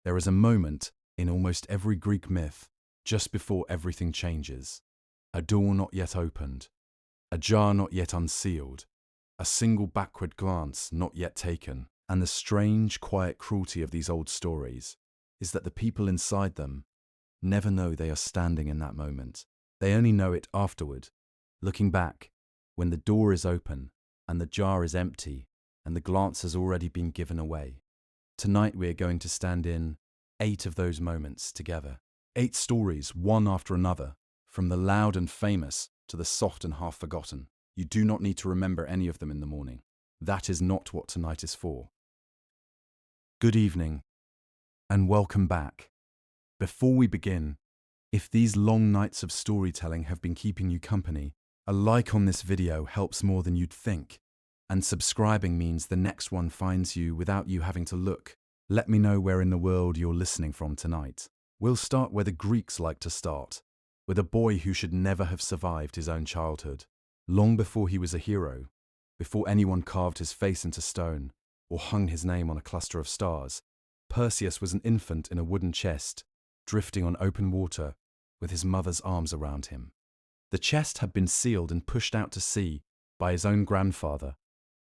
There is a moment in almost every Greek myth just before everything changes. A door not yet opened, a jar not yet unsealed, a single backward glance not yet taken. And the strange, quiet cruelty of these old stories is that the people inside them never know they are standing in that moment. They only know it afterward, looking back, when the door is open and the jar is empty and the glance has already been given away. Tonight we are going to stand in 8 of those moments together. 8 stories, one after another, from the loud and famous to the soft and half forgotten. You do not need to remember any of them in the morning. That is not what tonight is for. Good evening, and welcome back. Before we begin, if these long nights of storytelling have been keeping you company, a like on this video helps more than you'd think, and subscribing means the next one finds you without you having to look. Let me know where in the world you're listening from tonight. We'll start where the Greeks like to start, with a boy who should never have survived his own childhood. Long before he was a hero, before anyone carved his face into stone or hung his name on a cluster of stars, Perseus was an infant in a wooden chest, drifting on open water with his mother's arms around him. The chest had been sealed and pushed out to sea by his own grandfather,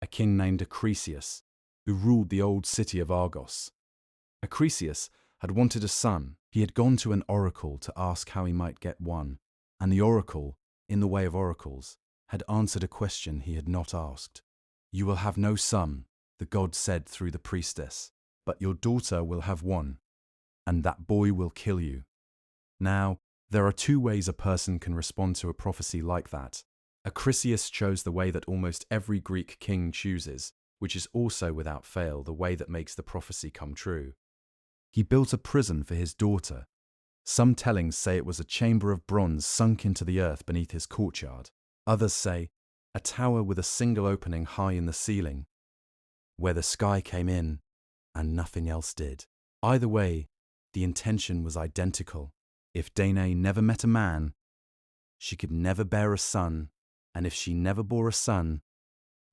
a king named Acrisius, who ruled the old city of Argos. Acrisius had wanted a son. He had gone to an oracle to ask how he might get one, and the oracle, in the way of oracles, had answered a question he had not asked. "You will have no son," the god said through the priestess, "but your daughter will have one, and that boy will kill you." Now, there are 2 ways a person can respond to a prophecy like that. Acrisius chose the way that almost every Greek king chooses, which is also without fail the way that makes the prophecy come true. He built a prison for his daughter. Some tellings say it was a chamber of bronze sunk into the earth beneath his courtyard. Others say a tower with a single opening high in the ceiling, where the sky came in and nothing else did. Either way, the intention was identical. If Danae never met a man, she could never bear a son, and if she never bore a son,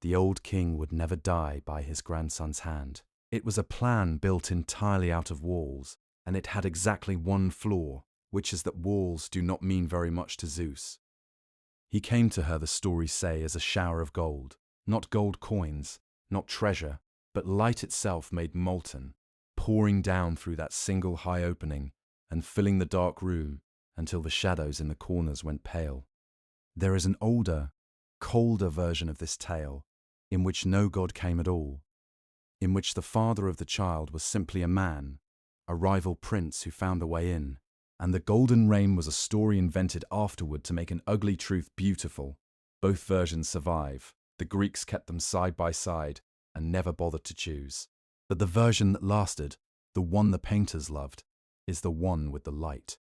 the old king would never die by his grandson's hand. It was a plan built entirely out of walls, and it had exactly one flaw, which is that walls do not mean very much to Zeus. He came to her, the stories say, as a shower of gold, not gold coins, not treasure, but light itself made molten, pouring down through that single high opening and filling the dark room until the shadows in the corners went pale. There is an older, colder version of this tale, in which no god came at all, in which the father of the child was simply a man, a rival prince who found the way in, and the golden rain was a story invented afterward to make an ugly truth beautiful. Both versions survive. The Greeks kept them side by side and never bothered to choose. But the version that lasted, the one the painters loved, is the one with the light.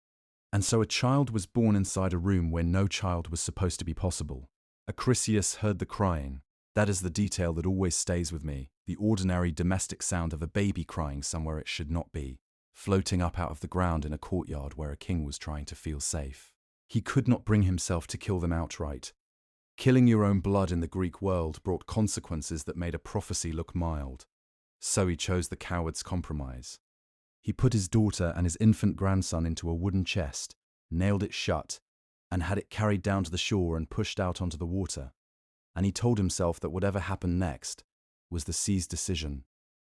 And so a child was born inside a room where no child was supposed to be possible. Acrisius heard the crying. That is the detail that always stays with me, the ordinary domestic sound of a baby crying somewhere it should not be, floating up out of the ground in a courtyard where a king was trying to feel safe. He could not bring himself to kill them outright. Killing your own blood in the Greek world brought consequences that made a prophecy look mild. So he chose the coward's compromise. He put his daughter and his infant grandson into a wooden chest, nailed it shut, and had it carried down to the shore and pushed out onto the water. And he told himself that whatever happened next was the sea's decision,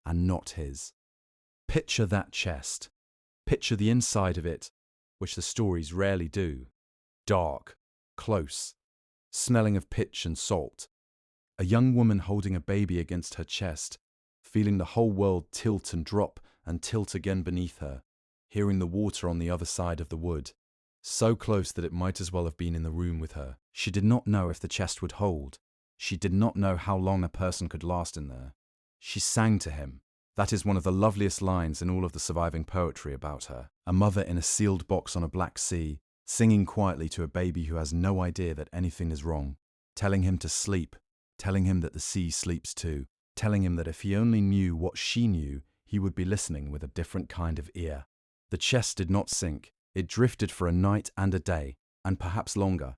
and not his. Picture that chest. Picture the inside of it, which the stories rarely do. Dark, close, smelling of pitch and salt. A young woman holding a baby against her chest, feeling the whole world tilt and drop and tilt again beneath her, hearing the water on the other side of the wood, so close that it might as well have been in the room with her. She did not know if the chest would hold. She did not know how long a person could last in there. She sang to him. That is one of the loveliest lines in all of the surviving poetry about her. A mother in a sealed box on a black sea, singing quietly to a baby who has no idea that anything is wrong, telling him to sleep, telling him that the sea sleeps too, telling him that if he only knew what she knew, he would be listening with a different kind of ear. The chest did not sink. It drifted for a night and a day, and perhaps longer,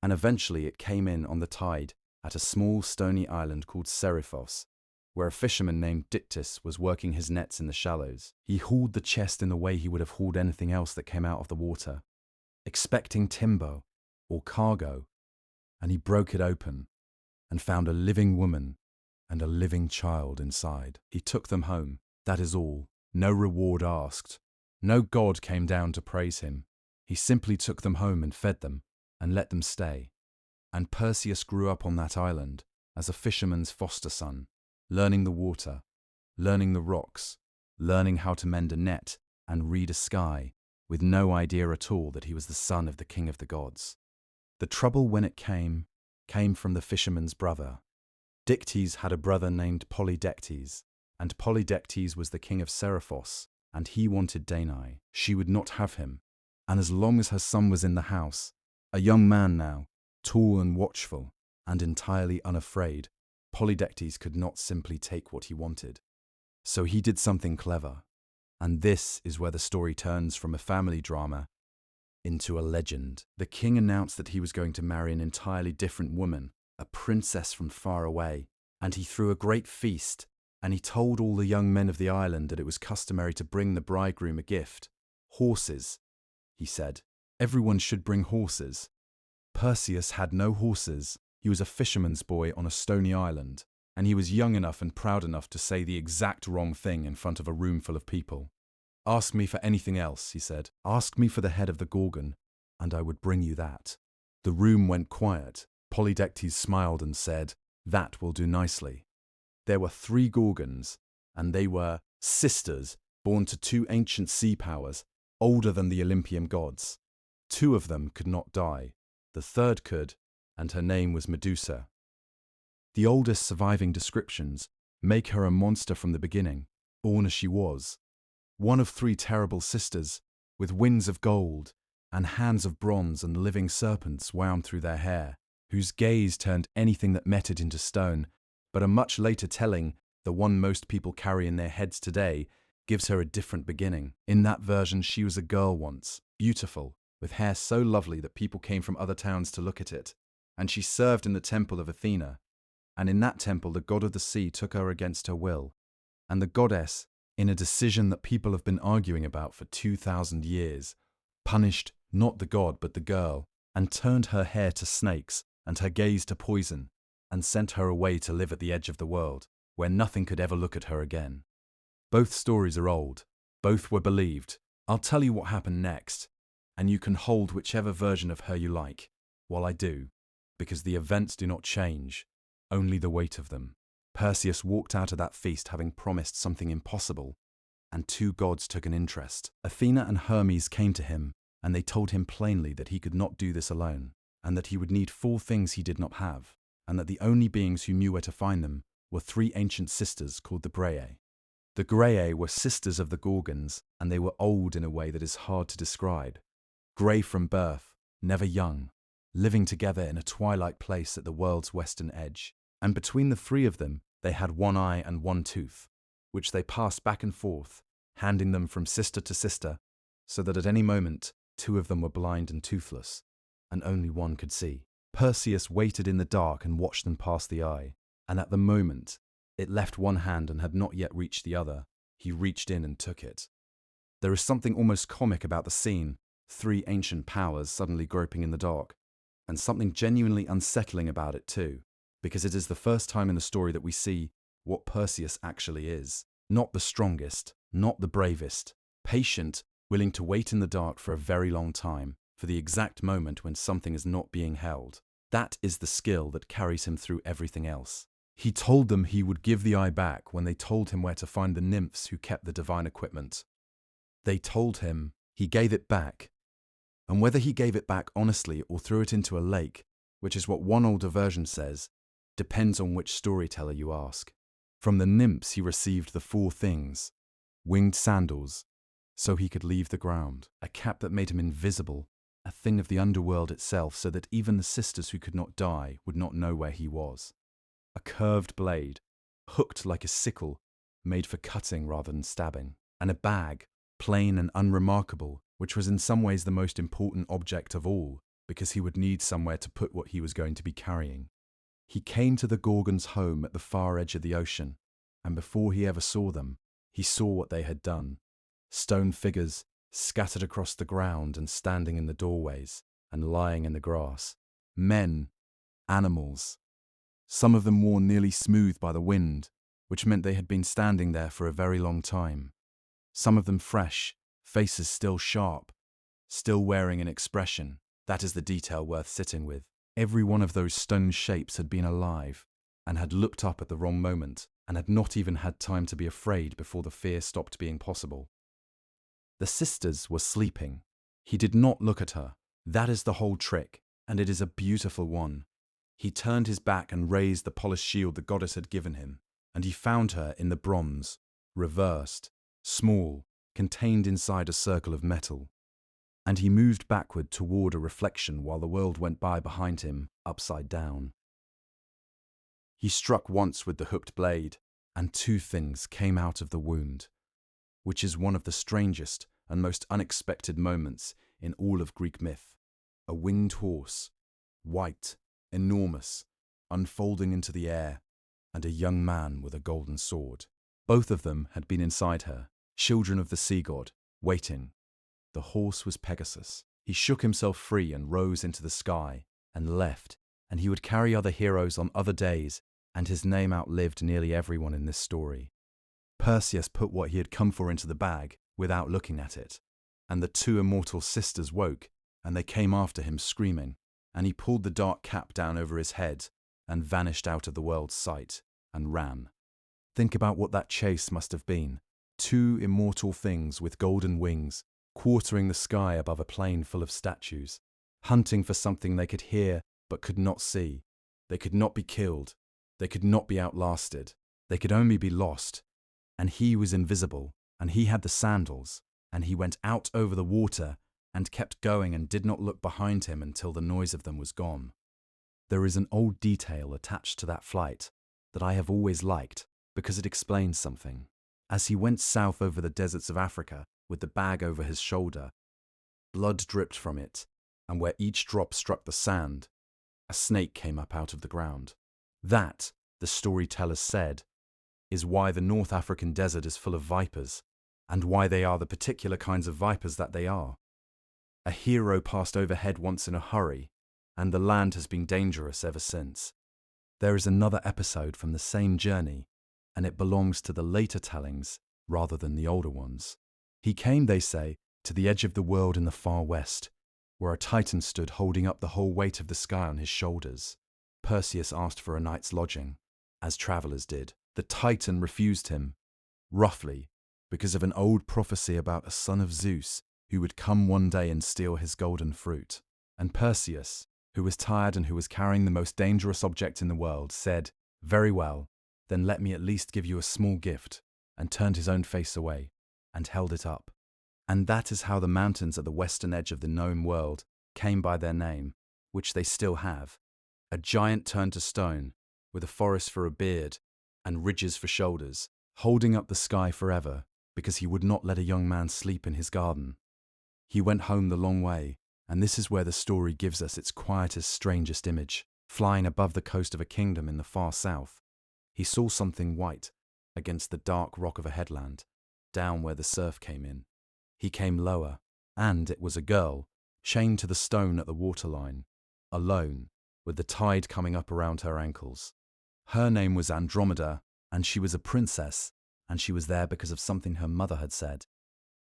and eventually it came in on the tide at a small stony island called Seriphos, where a fisherman named Dictys was working his nets in the shallows. He hauled the chest in the way he would have hauled anything else that came out of the water, expecting timber or cargo, and he broke it open and found a living woman and a living child inside. He took them home, that is all. No reward asked. No god came down to praise him. He simply took them home and fed them and let them stay. And Perseus grew up on that island as a fisherman's foster son, learning the water, learning the rocks, learning how to mend a net and read a sky, with no idea at all that he was the son of the king of the gods. The trouble when it came from the fisherman's brother. Dictys had a brother named Polydectes, and Polydectes was the king of Seriphos, and he wanted Danae. She would not have him, and as long as her son was in the house, a young man now, tall and watchful, and entirely unafraid, Polydectes could not simply take what he wanted. So he did something clever, and this is where the story turns from a family drama into a legend. The king announced that he was going to marry an entirely different woman, a princess from far away, and he threw a great feast, and he told all the young men of the island that it was customary to bring the bridegroom a gift. Horses, he said. Everyone should bring horses. Perseus had no horses. He was a fisherman's boy on a stony island, and he was young enough and proud enough to say the exact wrong thing in front of a room full of people. "Ask me for anything else," he said. "Ask me for the head of the Gorgon, and I would bring you that." The room went quiet. Polydectes smiled and said, "That will do nicely." There were 3 Gorgons, and they were sisters born to 2 ancient sea powers, older than the Olympian gods. 2 of them could not die. The 3rd could, and her name was Medusa. The oldest surviving descriptions make her a monster from the beginning, born as she was. One of 3 terrible sisters, with wings of gold, and hands of bronze and living serpents wound through their hair, whose gaze turned anything that met it into stone, but a much later telling, the one most people carry in their heads today, gives her a different beginning. In that version, she was a girl once, beautiful, with hair so lovely that people came from other towns to look at it, and she served in the temple of Athena, and in that temple the god of the sea took her against her will, and the goddess, in a decision that people have been arguing about for 2,000 years, punished not the god but the girl, and turned her hair to snakes and her gaze to poison, and sent her away to live at the edge of the world, where nothing could ever look at her again. Both stories are old. Both were believed. I'll tell you what happened next, and you can hold whichever version of her you like, while I do, because the events do not change, only the weight of them. Perseus walked out of that feast having promised something impossible, and 2 gods took an interest. Athena and Hermes came to him, and they told him plainly that he could not do this alone, and that he would need 4 things he did not have, and that the only beings who knew where to find them were 3 ancient sisters called the Graeae. The Graeae were sisters of the Gorgons, and they were old in a way that is hard to describe. Grey from birth, never young, living together in a twilight place at the world's western edge. And between the 3 of them, they had 1 eye and 1 tooth, which they passed back and forth, handing them from sister to sister, so that at any moment 2 of them were blind and toothless, and only 1 could see. Perseus waited in the dark and watched them pass the eye, and at the moment it left 1 hand and had not yet reached the other, he reached in and took it. There is something almost comic about the scene, 3 ancient powers suddenly groping in the dark, and something genuinely unsettling about it too, because it is the first time in the story that we see what Perseus actually is. Not the strongest, not the bravest, patient, willing to wait in the dark for a very long time, for the exact moment when something is not being held. That is the skill that carries him through everything else. He told them he would give the eye back when they told him where to find the nymphs who kept the divine equipment. They told him, he gave it back, and whether he gave it back honestly or threw it into a lake, which is what one older version says, depends on which storyteller you ask. From the nymphs he received the 4 things: winged sandals, so he could leave the ground, a cap that made him invisible, a thing of the underworld itself so that even the sisters who could not die would not know where he was, a curved blade, hooked like a sickle, made for cutting rather than stabbing, and a bag, plain and unremarkable, which was in some ways the most important object of all, because he would need somewhere to put what he was going to be carrying. He came to the Gorgon's home at the far edge of the ocean, and before he ever saw them, he saw what they had done. Stone figures scattered across the ground and standing in the doorways and lying in the grass. Men, animals. Some of them worn nearly smooth by the wind, which meant they had been standing there for a very long time. Some of them fresh, faces still sharp, still wearing an expression. That is the detail worth sitting with. Every one of those stone shapes had been alive and had looked up at the wrong moment and had not even had time to be afraid before the fear stopped being possible. The sisters were sleeping. He did not look at her. That is the whole trick, and it is a beautiful one. He turned his back and raised the polished shield the goddess had given him, and he found her in the bronze, reversed, small, contained inside a circle of metal. And he moved backward toward a reflection while the world went by behind him, upside down. He struck once with the hooked blade, and two things came out of the wound, which is one of the strangest and most unexpected moments in all of Greek myth. A winged horse, white, enormous, unfolding into the air, and a young man with a golden sword. Both of them had been inside her, children of the sea god, waiting. The horse was Pegasus. He shook himself free and rose into the sky and left, and he would carry other heroes on other days, and his name outlived nearly everyone in this story. Perseus put what he had come for into the bag without looking at it, and the two immortal sisters woke, and they came after him screaming, and he pulled the dark cap down over his head and vanished out of the world's sight and ran. Think about what that chase must have been. Two immortal things with golden wings, quartering the sky above a plain full of statues, hunting for something they could hear but could not see. They could not be killed. They could not be outlasted. They could only be lost. And he was invisible, and he had the sandals, and he went out over the water and kept going and did not look behind him until the noise of them was gone. There is an old detail attached to that flight that I have always liked because it explains something. As he went south over the deserts of Africa with the bag over his shoulder, blood dripped from it, and where each drop struck the sand, a snake came up out of the ground. That, the storytellers said, is why the North African desert is full of vipers, and why they are the particular kinds of vipers that they are. A hero passed overhead once in a hurry, and the land has been dangerous ever since. There is another episode from the same journey, and it belongs to the later tellings rather than the older ones. He came, they say, to the edge of the world in the far west, where a Titan stood holding up the whole weight of the sky on his shoulders. Perseus asked for a night's lodging, as travelers did. The Titan refused him, roughly, because of an old prophecy about a son of Zeus who would come one day and steal his golden fruit. And Perseus, who was tired and who was carrying the most dangerous object in the world, said, "Very well, then let me at least give you a small gift," and turned his own face away, and held it up. And that is how the mountains at the western edge of the known world came by their name, which they still have. A giant turned to stone, with a forest for a beard, and ridges for shoulders, holding up the sky forever, because he would not let a young man sleep in his garden. He went home the long way, and this is where the story gives us its quietest, strangest image. Flying above the coast of a kingdom in the far south, he saw something white against the dark rock of a headland, down where the surf came in. He came lower, and it was a girl, chained to the stone at the waterline, alone, with the tide coming up around her ankles. Her name was Andromeda, and she was a princess, and she was there because of something her mother had said.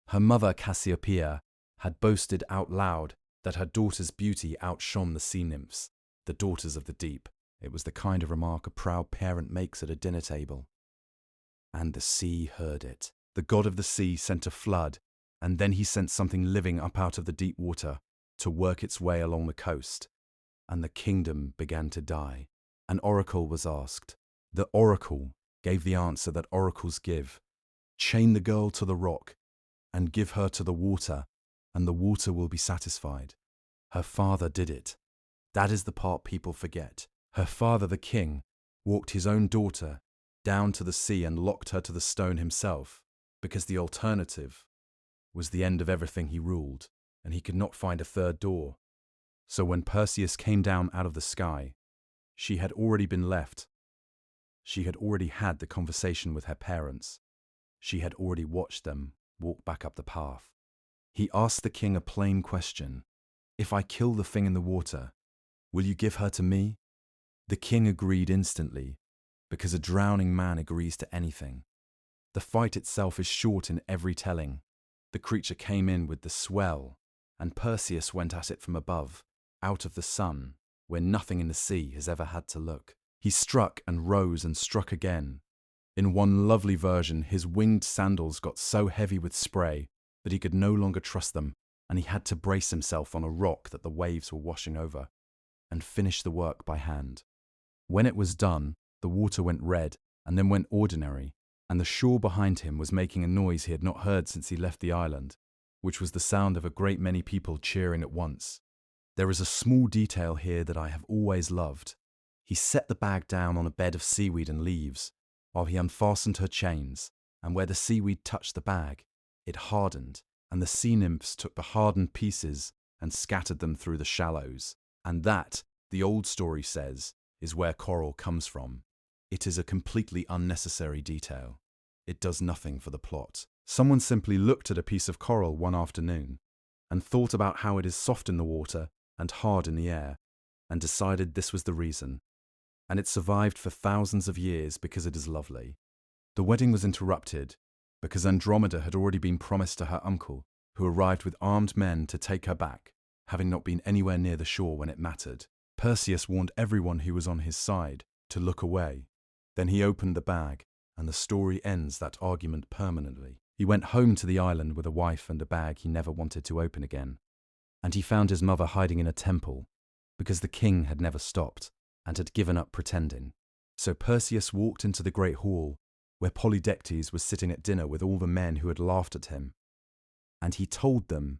Her mother, Cassiopeia, had boasted out loud that her daughter's beauty outshone the sea nymphs, the daughters of the deep. It was the kind of remark a proud parent makes at a dinner table. And the sea heard it. The god of the sea sent a flood, and then he sent something living up out of the deep water to work its way along the coast, and the kingdom began to die. An oracle was asked. The oracle gave the answer that oracles give. Chain the girl to the rock, and give her to the water, and the water will be satisfied. Her father did it. That is the part people forget. Her father, the king, walked his own daughter down to the sea and locked her to the stone himself, because the alternative was the end of everything he ruled, and he could not find a third door. So when Perseus came down out of the sky, she had already been left, She had already had the conversation with her parents. She had already watched them walk back up the path. He asked the king a plain question. "If I kill the thing in the water, will you give her to me?" The king agreed instantly, because a drowning man agrees to anything. The fight itself is short in every telling. The creature came in with the swell, and Perseus went at it from above, out of the sun, where nothing in the sea has ever had to look. He struck and rose and struck again. In one lovely version, his winged sandals got so heavy with spray that he could no longer trust them, and he had to brace himself on a rock that the waves were washing over, and finish the work by hand. When it was done, the water went red and then went ordinary, and the shore behind him was making a noise he had not heard since he left the island, which was the sound of a great many people cheering at once. There is a small detail here that I have always loved. He set the bag down on a bed of seaweed and leaves, while he unfastened her chains, and where the seaweed touched the bag, it hardened, and the sea nymphs took the hardened pieces and scattered them through the shallows. And that, the old story says, is where coral comes from. It is a completely unnecessary detail. It does nothing for the plot. Someone simply looked at a piece of coral one afternoon and thought about how it is soft in the water and hard in the air, and decided this was the reason. And it survived for thousands of years because it is lovely. The wedding was interrupted because Andromeda had already been promised to her uncle, who arrived with armed men to take her back, having not been anywhere near the shore when it mattered. Perseus warned everyone who was on his side to look away. Then he opened the bag, and the story ends that argument permanently. He went home to the island with a wife and a bag he never wanted to open again. And he found his mother hiding in a temple, because the king had never stopped and had given up pretending. So Perseus walked into the great hall, where Polydectes was sitting at dinner with all the men who had laughed at him. And he told them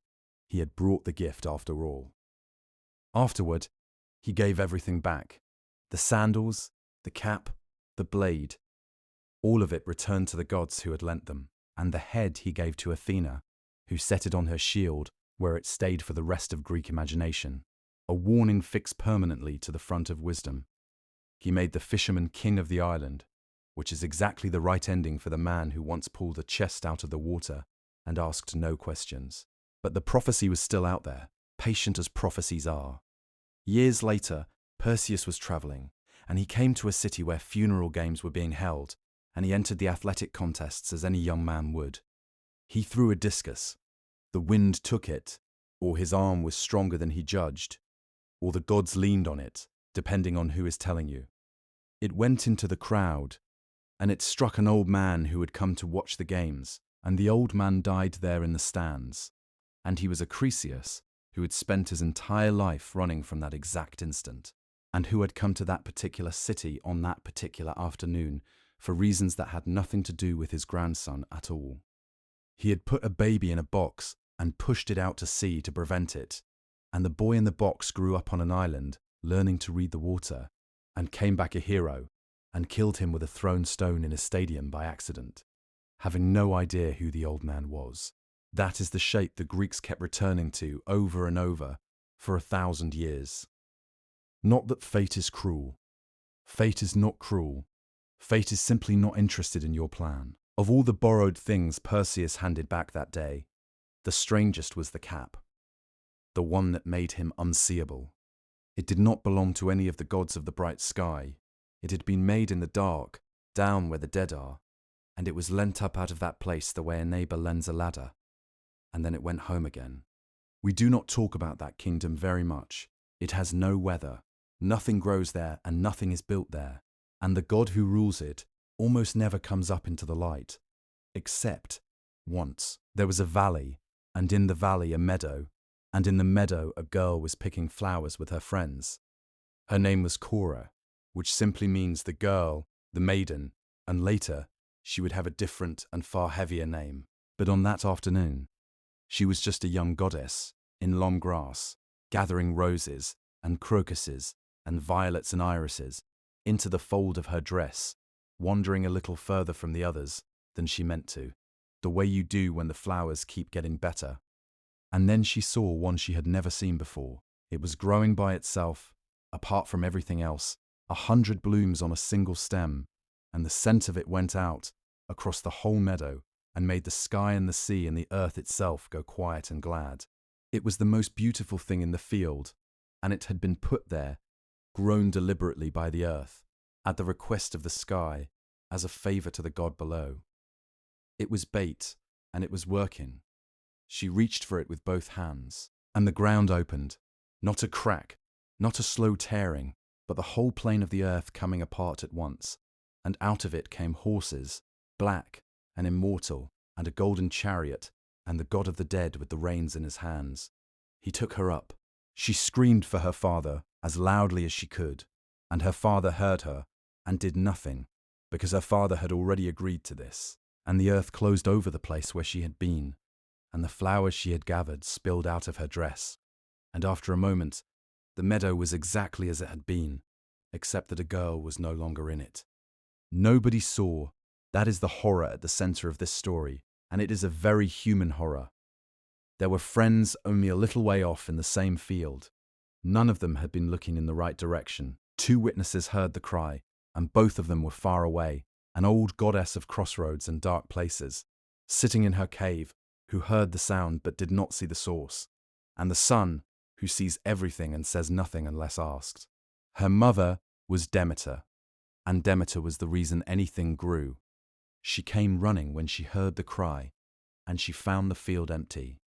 he had brought the gift after all. Afterward, he gave everything back. The sandals, the cap, the blade. All of it returned to the gods who had lent them, and the head he gave to Athena, who set it on her shield, where it stayed for the rest of Greek imagination, a warning fixed permanently to the front of wisdom. He made the fisherman king of the island, which is exactly the right ending for the man who once pulled a chest out of the water and asked no questions. But the prophecy was still out there, patient as prophecies are. Years later, Perseus was traveling, and he came to a city where funeral games were being held, and he entered the athletic contests as any young man would. He threw a discus. The wind took it, or his arm was stronger than he judged, or the gods leaned on it, depending on who is telling you. It went into the crowd, and it struck an old man who had come to watch the games, and the old man died there in the stands. And he was a Croesus, who had spent his entire life running from that exact instant, and who had come to that particular city on that particular afternoon for reasons that had nothing to do with his grandson at all. He had put a baby in a box and pushed it out to sea to prevent it, and the boy in the box grew up on an island, learning to read the water, and came back a hero, and killed him with a thrown stone in a stadium by accident, having no idea who the old man was. That is the shape the Greeks kept returning to over and over for 1,000 years. Not that fate is cruel. Fate is not cruel. Fate is simply not interested in your plan. Of all the borrowed things Perseus handed back that day, the strangest was the cap, the one that made him unseeable. It did not belong to any of the gods of the bright sky. It had been made in the dark, down where the dead are, and it was lent up out of that place the way a neighbour lends a ladder, and then it went home again. We do not talk about that kingdom very much. It has no weather, nothing grows there, and nothing is built there, and the god who rules it almost never comes up into the light, except once. There was a valley, and in the valley a meadow, and in the meadow a girl was picking flowers with her friends. Her name was Cora, which simply means the girl, the maiden, and later she would have a different and far heavier name. But on that afternoon, she was just a young goddess in long grass, gathering roses and crocuses and violets and irises into the fold of her dress, wandering a little further from the others than she meant to, the way you do when the flowers keep getting better. And then she saw one she had never seen before. It was growing by itself, apart from everything else, 100 blooms on a single stem, and the scent of it went out across the whole meadow and made the sky and the sea and the earth itself go quiet and glad. It was the most beautiful thing in the field, and it had been put there, grown deliberately by the earth, at the request of the sky, as a favour to the god below. It was bait, and it was working. She reached for it with both hands, and the ground opened, not a crack, not a slow tearing, but the whole plane of the earth coming apart at once, and out of it came horses, black and immortal, and a golden chariot, and the god of the dead with the reins in his hands. He took her up. She screamed for her father as loudly as she could, and her father heard her and did nothing, because her father had already agreed to this, and the earth closed over the place where she had been, and the flowers she had gathered spilled out of her dress, and after a moment the meadow was exactly as it had been, except that a girl was no longer in it. Nobody saw. That is the horror at the center of this story, and it is a very human horror. There were friends only a little way off in the same field. None of them had been looking in the right direction. 2 witnesses heard the cry, and both of them were far away, an old goddess of crossroads and dark places, sitting in her cave, who heard the sound but did not see the source, and the sun, who sees everything and says nothing unless asked. Her mother was Demeter, and Demeter was the reason anything grew. She came running when she heard the cry, and she found the field empty,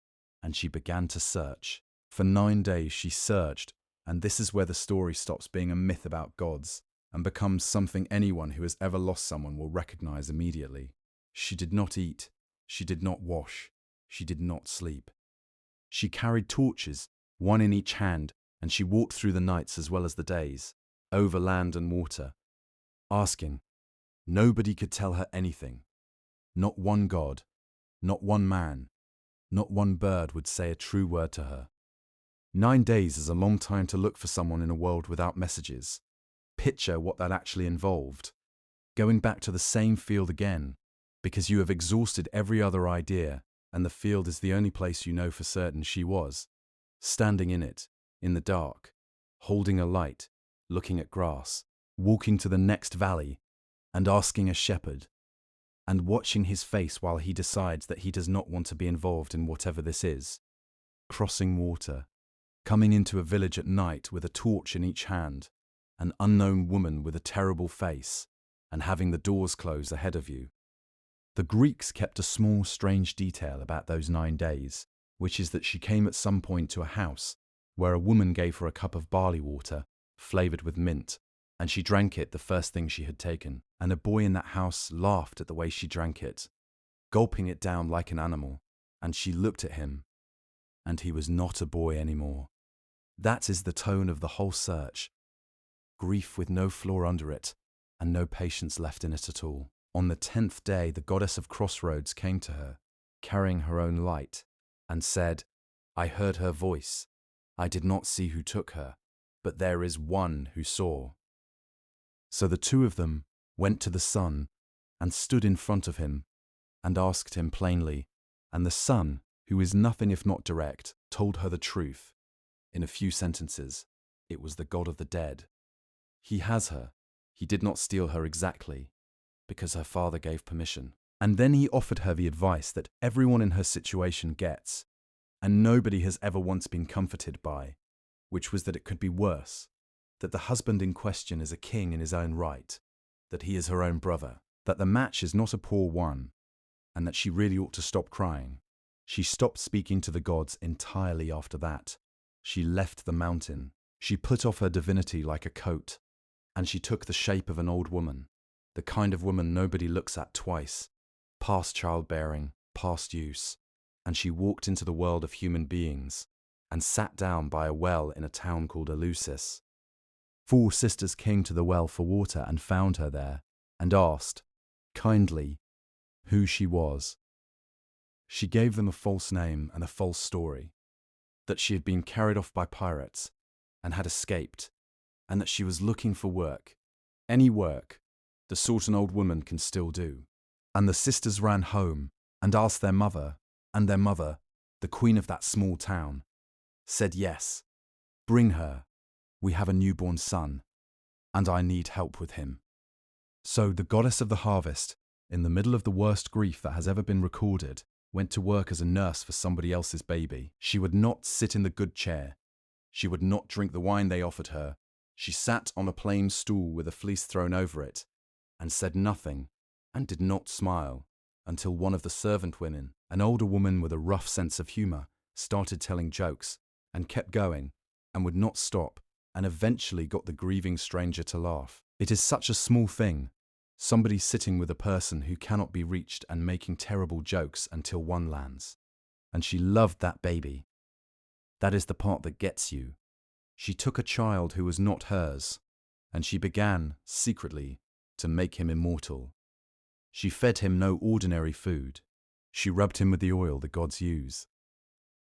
and she began to search. For 9 days she searched, and this is where the story stops being a myth about gods and becomes something anyone who has ever lost someone will recognize immediately. She did not eat, she did not wash, she did not sleep. She carried torches, 1 in each hand, and she walked through the nights as well as the days, over land and water, asking. Nobody could tell her anything. Not one god, not one man, not one bird would say a true word to her. 9 days is a long time to look for someone in a world without messages. Picture what that actually involved. Going back to the same field again, because you have exhausted every other idea, and the field is the only place you know for certain she was. Standing in it, in the dark, holding a light, looking at grass, walking to the next valley, and asking a shepherd, and watching his face while he decides that he does not want to be involved in whatever this is. Crossing water, coming into a village at night with a torch in each hand, an unknown woman with a terrible face, and having the doors close ahead of you. The Greeks kept a small, strange detail about those 9 days, which is that she came at some point to a house where a woman gave her a cup of barley water, flavoured with mint, and she drank it the first thing she had taken, and a boy in that house laughed at the way she drank it, gulping it down like an animal, and she looked at him, and he was not a boy anymore. That is the tone of the whole search. Grief with no floor under it, and no patience left in it at all. On the 10th day, the goddess of crossroads came to her, carrying her own light, and said, I heard her voice. I did not see who took her, but there is one who saw. So the 2 of them went to the sun, and stood in front of him, and asked him plainly, and the sun, who is nothing if not direct, told her the truth. In a few sentences, it was the god of the dead. He has her. He did not steal her exactly, because her father gave permission. And then he offered her the advice that everyone in her situation gets, and nobody has ever once been comforted by, which was that it could be worse, that the husband in question is a king in his own right, that he is her own brother, that the match is not a poor one, and that she really ought to stop crying. She stopped speaking to the gods entirely after that. She left the mountain. She put off her divinity like a coat, and she took the shape of an old woman, the kind of woman nobody looks at twice, past childbearing, past use, and she walked into the world of human beings, and sat down by a well in a town called Eleusis. 4 sisters came to the well for water and found her there, and asked, kindly, who she was. She gave them a false name and a false story, that she had been carried off by pirates and had escaped, and that she was looking for work, any work, the sort an old woman can still do. And the sisters ran home and asked their mother, and their mother, the queen of that small town, said, yes, bring her, we have a newborn son, and I need help with him. So the goddess of the harvest, in the middle of the worst grief that has ever been recorded, went to work as a nurse for somebody else's baby. She would not sit in the good chair. She would not drink the wine they offered her. She sat on a plain stool with a fleece thrown over it, and said nothing, and did not smile, until one of the servant women, an older woman with a rough sense of humour, started telling jokes, and kept going, and would not stop, and eventually got the grieving stranger to laugh. It is such a small thing, somebody sitting with a person who cannot be reached and making terrible jokes until one lands. And she loved that baby. That is the part that gets you. She took a child who was not hers, and she began, secretly, to make him immortal. She fed him no ordinary food. She rubbed him with the oil the gods use.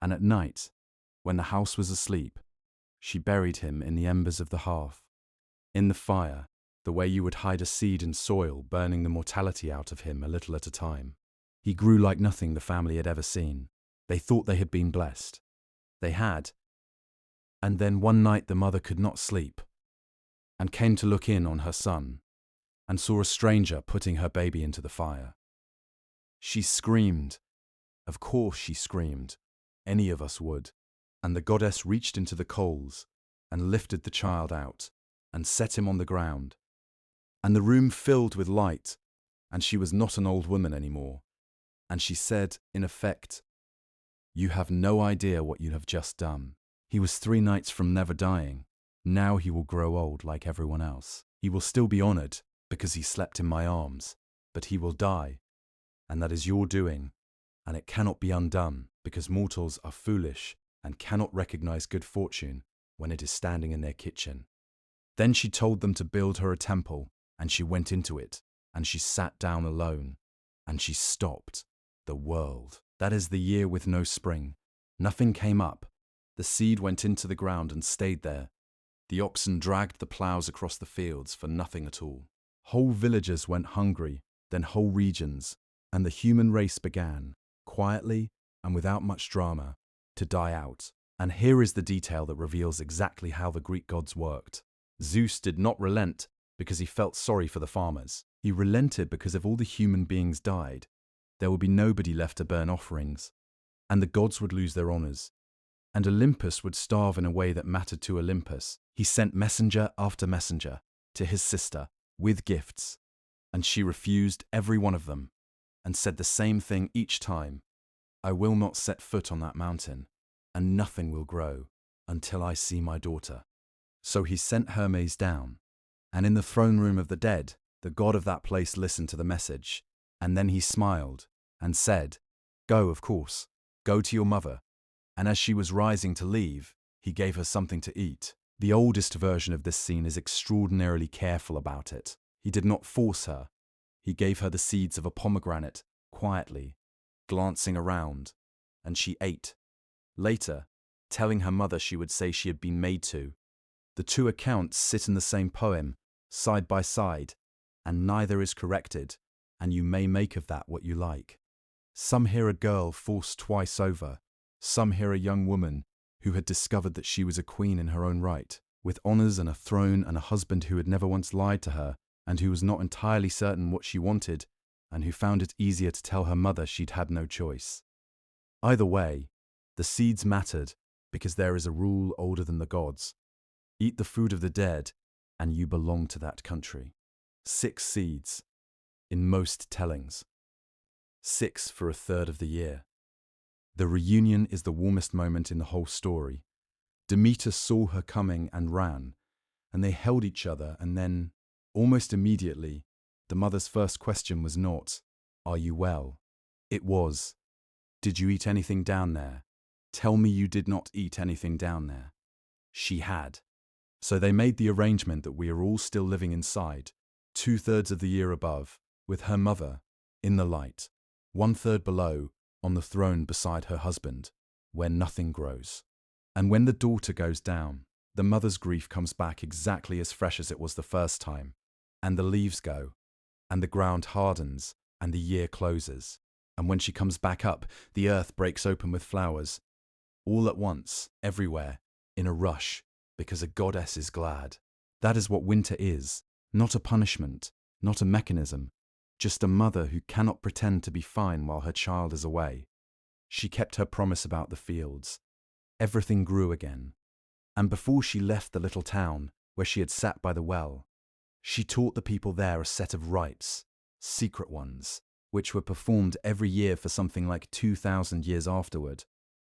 And at night, when the house was asleep, she buried him in the embers of the hearth, in the fire, the way you would hide a seed in soil, burning the mortality out of him a little at a time. He grew like nothing the family had ever seen. They thought they had been blessed. They had. And then one night the mother could not sleep, and came to look in on her son, and saw a stranger putting her baby into the fire. She screamed. Of course she screamed. Any of us would. And the goddess reached into the coals, and lifted the child out, and set him on the ground. And the room filled with light, and she was not an old woman anymore. And she said, in effect, "You have no idea what you have just done." He was 3 nights from never dying. Now he will grow old like everyone else. He will still be honored because he slept in my arms, but he will die, and that is your doing, and it cannot be undone because mortals are foolish and cannot recognize good fortune when it is standing in their kitchen. Then she told them to build her a temple, and she went into it, and she sat down alone, and she stopped the world. That is the year with no spring. Nothing came up. The seed went into the ground and stayed there. The oxen dragged the ploughs across the fields for nothing at all. Whole villages went hungry, then whole regions, and the human race began, quietly and without much drama, to die out. And here is the detail that reveals exactly how the Greek gods worked. Zeus did not relent because he felt sorry for the farmers. He relented because if all the human beings died, there would be nobody left to burn offerings, and the gods would lose their honors, and Olympus would starve in a way that mattered to Olympus. He sent messenger after messenger to his sister with gifts, and she refused every one of them, and said the same thing each time: "I will not set foot on that mountain, and nothing will grow until I see my daughter." So he sent Hermes down, and in the throne room of the dead, the god of that place listened to the message, and then he smiled and said, "Go, of course, go to your mother." And as she was rising to leave, he gave her something to eat. The oldest version of this scene is extraordinarily careful about it. He did not force her. He gave her the seeds of a pomegranate, quietly, glancing around, and she ate. Later, telling her mother she would say she had been made to. The 2 accounts sit in the same poem, side by side, and neither is corrected, and you may make of that what you like. Some hear a girl forced twice over. Some hear a young woman who had discovered that she was a queen in her own right, with honors and a throne and a husband who had never once lied to her, and who was not entirely certain what she wanted, and who found it easier to tell her mother she'd had no choice. Either way, the seeds mattered, because there is a rule older than the gods. Eat the food of the dead, and you belong to that country. 6 seeds, in most tellings. 6 for a third of the year. The reunion is the warmest moment in the whole story. Demeter saw her coming and ran, and they held each other, and then, almost immediately, the mother's first question was not, "Are you well?" It was, "Did you eat anything down there? Tell me you did not eat anything down there." She had. So they made the arrangement that we are all still living inside, 2/3 of the year above, with her mother, in the light, 1/3 below, on the throne beside her husband, where nothing grows. And when the daughter goes down, the mother's grief comes back exactly as fresh as it was the first time, and the leaves go, and the ground hardens, and the year closes. And when she comes back up, the earth breaks open with flowers, all at once, everywhere, in a rush, because a goddess is glad. That is what winter is, not a punishment, not a mechanism, just a mother who cannot pretend to be fine while her child is away. She kept her promise about the fields. Everything grew again. And before she left the little town where she had sat by the well, she taught the people there a set of rites, secret ones, which were performed every year for something like 2,000 years afterward,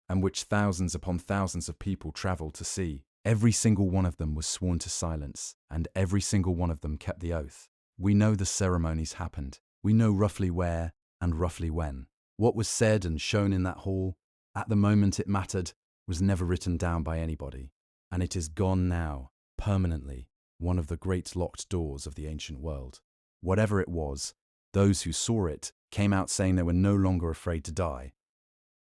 and which thousands upon thousands of people travelled to see. Every single one of them was sworn to silence, and every single one of them kept the oath. We know the ceremonies happened. We know roughly where and roughly when. What was said and shown in that hall, at the moment it mattered, was never written down by anybody. And it is gone now, permanently, one of the great locked doors of the ancient world. Whatever it was, those who saw it came out saying they were no longer afraid to die.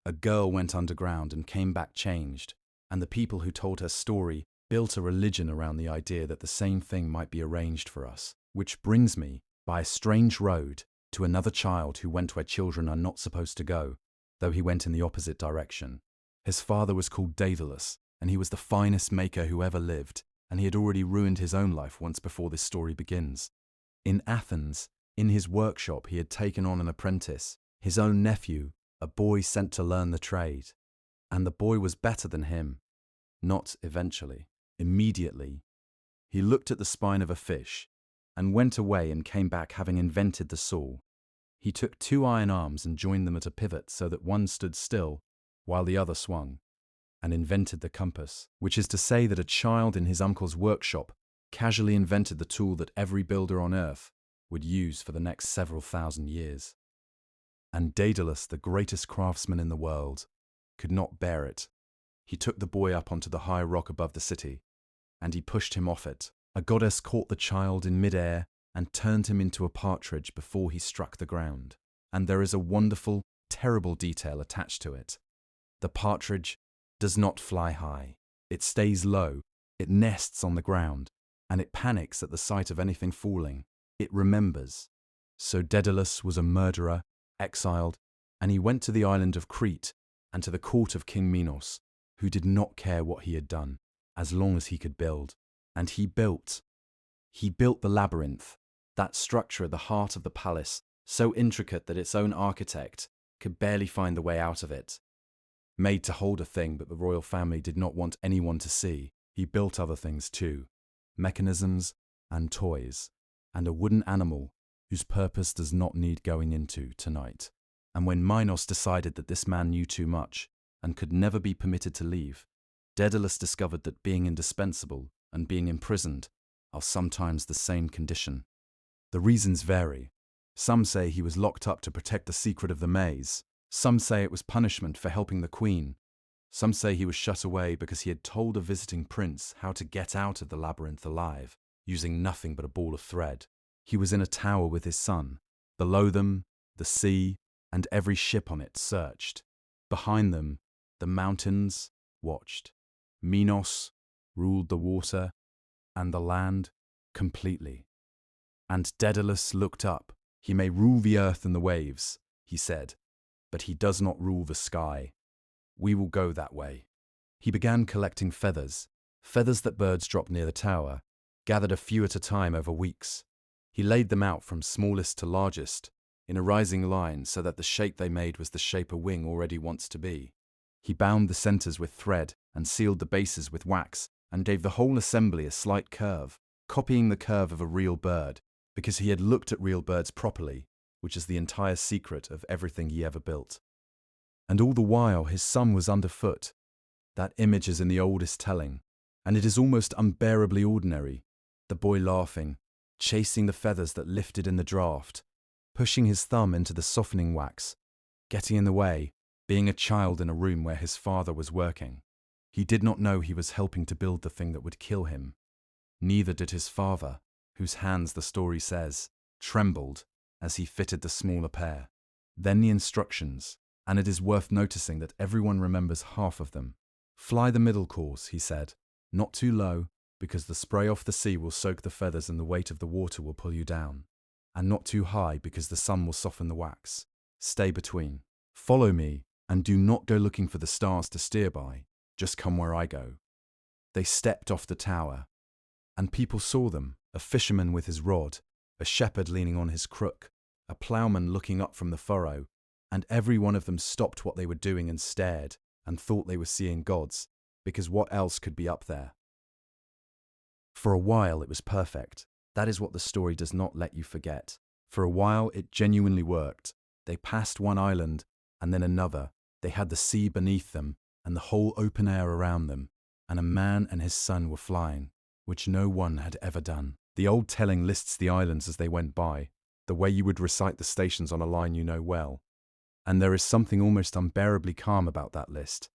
A girl went underground and came back changed, and the people who told her story built a religion around the idea that the same thing might be arranged for us. Which brings me, by a strange road, to another child who went where children are not supposed to go, though he went in the opposite direction. His father was called Daedalus, and he was the finest maker who ever lived, and he had already ruined his own life once before this story begins. In Athens, in his workshop, he had taken on an apprentice, his own nephew, a boy sent to learn the trade. And the boy was better than him. Not eventually, immediately. He looked at the spine of a fish, and went away and came back having invented the saw. He took 2 iron arms and joined them at a pivot so that one stood still, while the other swung, and invented the compass, which is to say that a child in his uncle's workshop casually invented the tool that every builder on earth would use for the next several thousand years. And Daedalus, the greatest craftsman in the world, could not bear it. He took the boy up onto the high rock above the city, and he pushed him off it. A goddess caught the child in mid-air and turned him into a partridge before he struck the ground. And there is a wonderful, terrible detail attached to it. The partridge does not fly high. It stays low, it nests on the ground, and it panics at the sight of anything falling. It remembers. So Daedalus was a murderer, exiled, and he went to the island of Crete and to the court of King Minos, who did not care what he had done, as long as he could build. And he built. He built the labyrinth, that structure at the heart of the palace, so intricate that its own architect could barely find the way out of it. Made to hold a thing that the royal family did not want anyone to see, he built other things too, mechanisms and toys, and a wooden animal whose purpose does not need going into tonight. And when Minos decided that this man knew too much and could never be permitted to leave, Daedalus discovered that being indispensable and being imprisoned are sometimes the same condition. The reasons vary. Some say he was locked up to protect the secret of the maze. Some say it was punishment for helping the queen. Some say he was shut away because he had told a visiting prince how to get out of the labyrinth alive, using nothing but a ball of thread. He was in a tower with his son. Below them, the sea and every ship on it searched. Behind them, the mountains watched. Minos ruled the water and the land completely. And Daedalus looked up. He may rule the earth and the waves, he said, but he does not rule the sky. We will go that way. He began collecting feathers that birds dropped near the tower, gathered a few at a time over weeks. He laid them out from smallest to largest, in a rising line so that the shape they made was the shape a wing already wants to be. He bound the centers with thread and sealed the bases with wax and gave the whole assembly a slight curve, copying the curve of a real bird, because he had looked at real birds properly, which is the entire secret of everything he ever built. And all the while his son was underfoot. That image is in the oldest telling, and it is almost unbearably ordinary. The boy laughing, chasing the feathers that lifted in the draught, pushing his thumb into the softening wax, getting in the way, being a child in a room where his father was working. He did not know he was helping to build the thing that would kill him. Neither did his father, whose hands, the story says, trembled as he fitted the smaller pair. Then the instructions, and it is worth noticing that everyone remembers half of them. Fly the middle course, he said, not too low, because the spray off the sea will soak the feathers and the weight of the water will pull you down. And not too high, because the sun will soften the wax. Stay between. Follow me, and do not go looking for the stars to steer by. Just come where I go. They stepped off the tower, and people saw them, a fisherman with his rod, a shepherd leaning on his crook, a ploughman looking up from the furrow, and every one of them stopped what they were doing and stared and thought they were seeing gods, because what else could be up there? For a while it was perfect. That is what the story does not let you forget. For a while it genuinely worked. They passed one island and then another. They had the sea beneath them and the whole open air around them, and a man and his son were flying, which no one had ever done. The old telling lists the islands as they went by, the way you would recite the stations on a line you know well. And there is something almost unbearably calm about that list,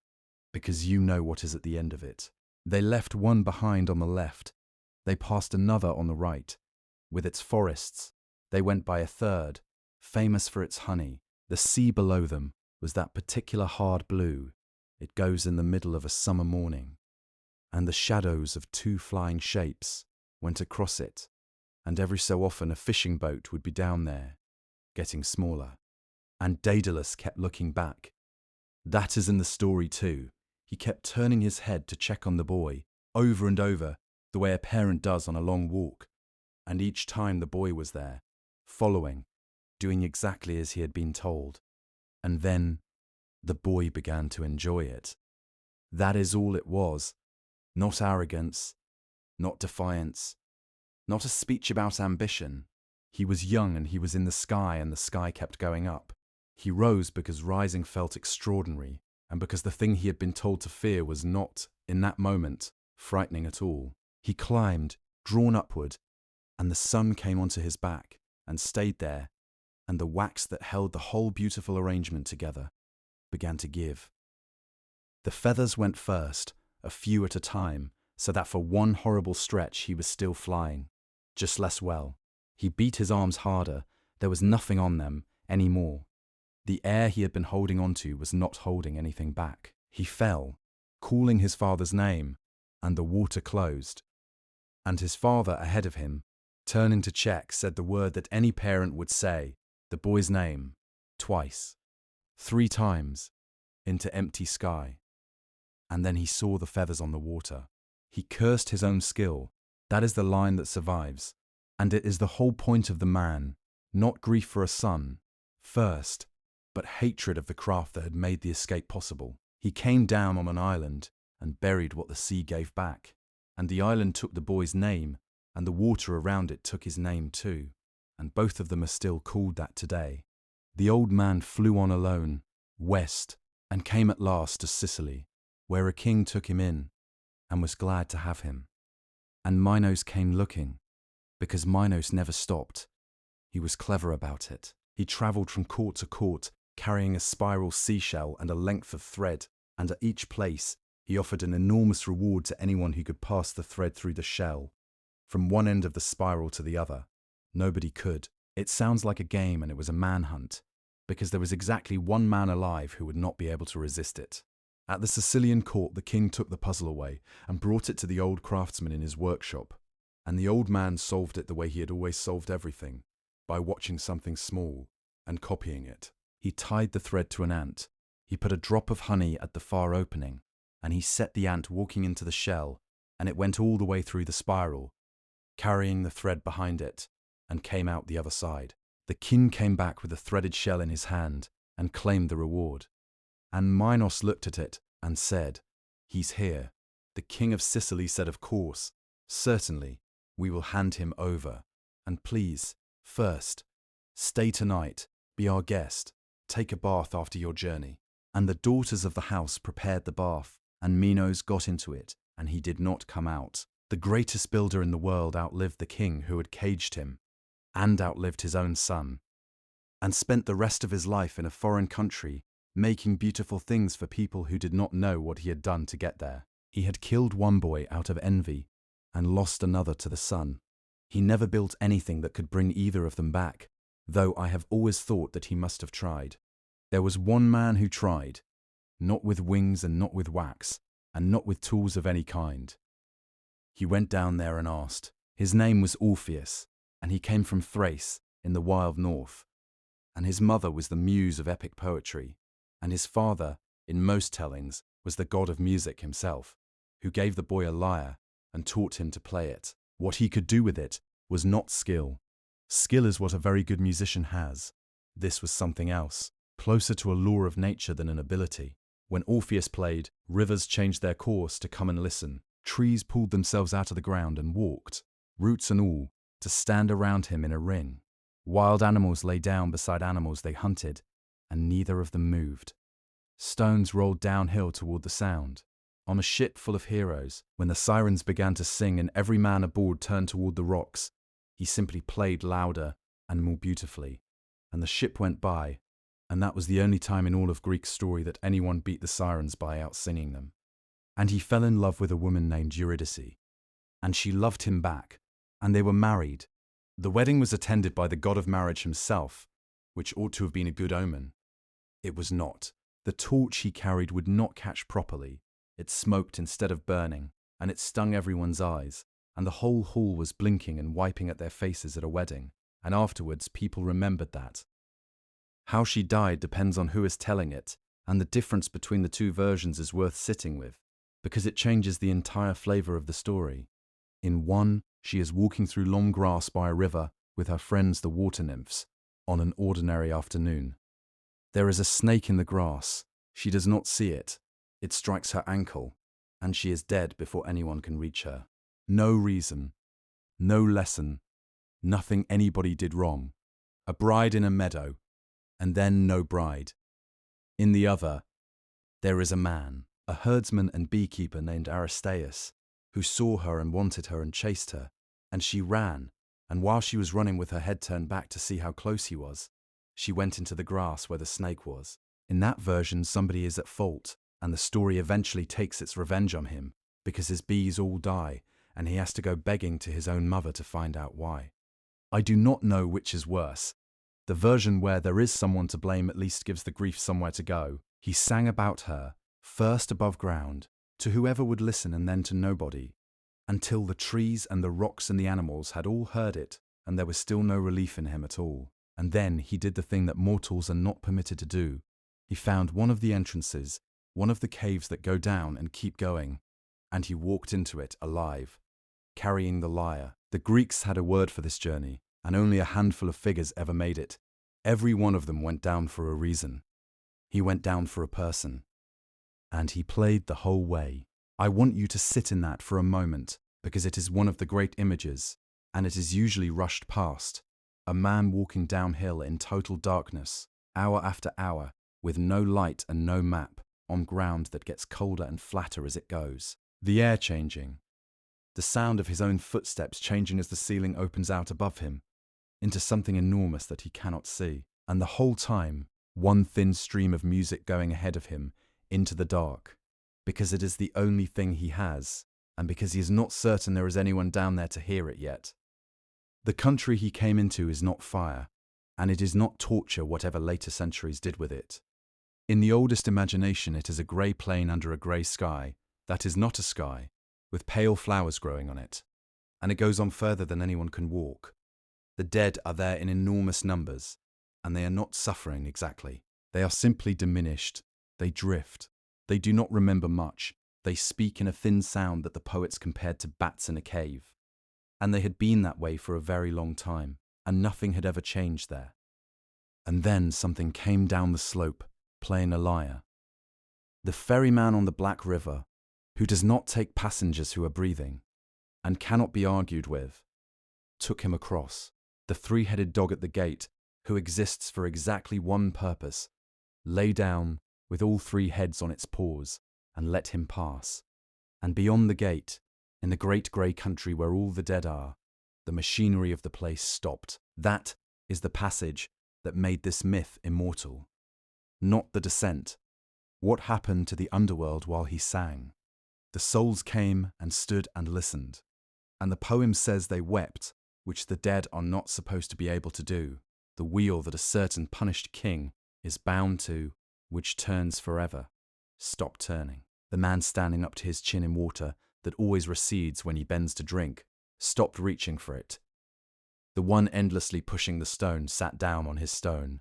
because you know what is at the end of it. They left one behind on the left. They passed another on the right, with its forests. They went by a third, famous for its honey. The sea below them was that particular hard blue. It goes in the middle of a summer morning. And the shadows of two flying shapes went across it, and every so often a fishing boat would be down there, getting smaller. And Daedalus kept looking back. That is in the story too. He kept turning his head to check on the boy, over and over, the way a parent does on a long walk. And each time the boy was there, following, doing exactly as he had been told. And then the boy began to enjoy it. That is all it was. Not arrogance, not defiance, not a speech about ambition. He was young and he was in the sky, and the sky kept going up. He rose because rising felt extraordinary, and because the thing he had been told to fear was not, in that moment, frightening at all. He climbed, drawn upward, and the sun came onto his back and stayed there, and the wax that held the whole beautiful arrangement together began to give. The feathers went first, a few at a time, so that for one horrible stretch he was still flying, just less well. He beat his arms harder. There was nothing on them any more. The air he had been holding onto was not holding anything back. He fell, calling his father's name, and the water closed. And his father ahead of him, turning to check, said the word that any parent would say, the boy's name, twice, 3 times, into empty sky. And then he saw the feathers on the water. He cursed his own skill. That is the line that survives. And it is the whole point of the man, not grief for a son, first, but hatred of the craft that had made the escape possible. He came down on an island and buried what the sea gave back. And the island took the boy's name, and the water around it took his name too. And both of them are still called that today. The old man flew on alone, west, and came at last to Sicily, where a king took him in, and was glad to have him. And Minos came looking, because Minos never stopped. He was clever about it. He travelled from court to court, carrying a spiral seashell and a length of thread, and at each place he offered an enormous reward to anyone who could pass the thread through the shell, from one end of the spiral to the other. Nobody could. It sounds like a game, and it was a manhunt, because there was exactly one man alive who would not be able to resist it. At the Sicilian court, the king took the puzzle away and brought it to the old craftsman in his workshop, and the old man solved it the way he had always solved everything, by watching something small and copying it. He tied the thread to an ant. He put a drop of honey at the far opening, and he set the ant walking into the shell, and it went all the way through the spiral, carrying the thread behind it, and came out the other side. The king came back with the threaded shell in his hand and claimed the reward. And Minos looked at it and said, "He's here." The king of Sicily said, "Of course, certainly, we will hand him over. And please, first, stay tonight, be our guest, take a bath after your journey." And the daughters of the house prepared the bath, and Minos got into it, and he did not come out. The greatest builder in the world outlived the king who had caged him, and outlived his own son, and spent the rest of his life in a foreign country, making beautiful things for people who did not know what he had done to get there. He had killed one boy out of envy, and lost another to the sun. He never built anything that could bring either of them back, though I have always thought that he must have tried. There was one man who tried, not with wings and not with wax, and not with tools of any kind. He went down there and asked. His name was Orpheus, and he came from Thrace in the wild north, and his mother was the muse of epic poetry, and his father, in most tellings, was the god of music himself, who gave the boy a lyre and taught him to play it. What he could do with it was not skill, Skill is what a very good musician has. This was something else, closer to a law of nature than an ability. When Orpheus played, rivers changed their course to come and listen. Trees pulled themselves out of the ground and walked, roots and all, to stand around him in a ring. Wild animals lay down beside animals they hunted, and neither of them moved. Stones rolled downhill toward the sound. On a ship full of heroes, when the sirens began to sing and every man aboard turned toward the rocks, he simply played louder and more beautifully, and the ship went by, and that was the only time in all of Greek story that anyone beat the sirens by outsinging them. And he fell in love with a woman named Eurydice, and she loved him back, and they were married. The wedding was attended by the god of marriage himself, which ought to have been a good omen. It was not. The torch he carried would not catch properly. It smoked instead of burning, and it stung everyone's eyes, and the whole hall was blinking and wiping at their faces at a wedding, and afterwards people remembered that. How she died depends on who is telling it, and the difference between the two versions is worth sitting with, because it changes the entire flavor of the story. In one, she is walking through long grass by a river with her friends the water nymphs, on an ordinary afternoon. There is a snake in the grass. She does not see it. It strikes her ankle, and she is dead before anyone can reach her. No reason, no lesson, nothing anybody did wrong. A bride in a meadow, and then no bride. In the other, there is a man, a herdsman and beekeeper named Aristaeus, who saw her and wanted her and chased her, and she ran, and while she was running with her head turned back to see how close he was, she went into the grass where the snake was. In that version, somebody is at fault, and the story eventually takes its revenge on him, because his bees all die, and he has to go begging to his own mother to find out why. I do not know which is worse. The version where there is someone to blame at least gives the grief somewhere to go. He sang about her, first above ground, to whoever would listen and then to nobody, until the trees and the rocks and the animals had all heard it, and there was still no relief in him at all. And then he did the thing that mortals are not permitted to do. He found one of the entrances, one of the caves that go down and keep going, and he walked into it alive, carrying the lyre. The Greeks had a word for this journey, and only a handful of figures ever made it. Every one of them went down for a reason. He went down for a person. And he played the whole way. I want you to sit in that for a moment, because it is one of the great images, and it is usually rushed past. A man walking downhill in total darkness, hour after hour, with no light and no map, on ground that gets colder and flatter as it goes. The air changing. The sound of his own footsteps changing as the ceiling opens out above him, into something enormous that he cannot see. And the whole time, one thin stream of music going ahead of him, into the dark, because it is the only thing he has, and because he is not certain there is anyone down there to hear it yet. The country he came into is not fire, and it is not torture whatever later centuries did with it. In the oldest imagination it is a grey plain under a grey sky, that is not a sky, with pale flowers growing on it, and it goes on further than anyone can walk. The dead are there in enormous numbers, and they are not suffering exactly. They are simply diminished. They drift. They do not remember much. They speak in a thin sound that the poets compared to bats in a cave. And they had been that way for a very long time, and nothing had ever changed there. And then something came down the slope, playing a lyre. The ferryman on the Black River, who does not take passengers who are breathing, and cannot be argued with, took him across. The three-headed dog at the gate, who exists for exactly one purpose, lay down with all three heads on its paws, and let him pass. And beyond the gate, in the great grey country where all the dead are, the machinery of the place stopped. That is the passage that made this myth immortal. Not the descent. What happened to the underworld while he sang? The souls came and stood and listened. And the poem says they wept, which the dead are not supposed to be able to do. The wheel that a certain punished king is bound to, which turns forever, stopped turning. The man standing up to his chin in water that always recedes when he bends to drink, stopped reaching for it. The one endlessly pushing the stone sat down on his stone.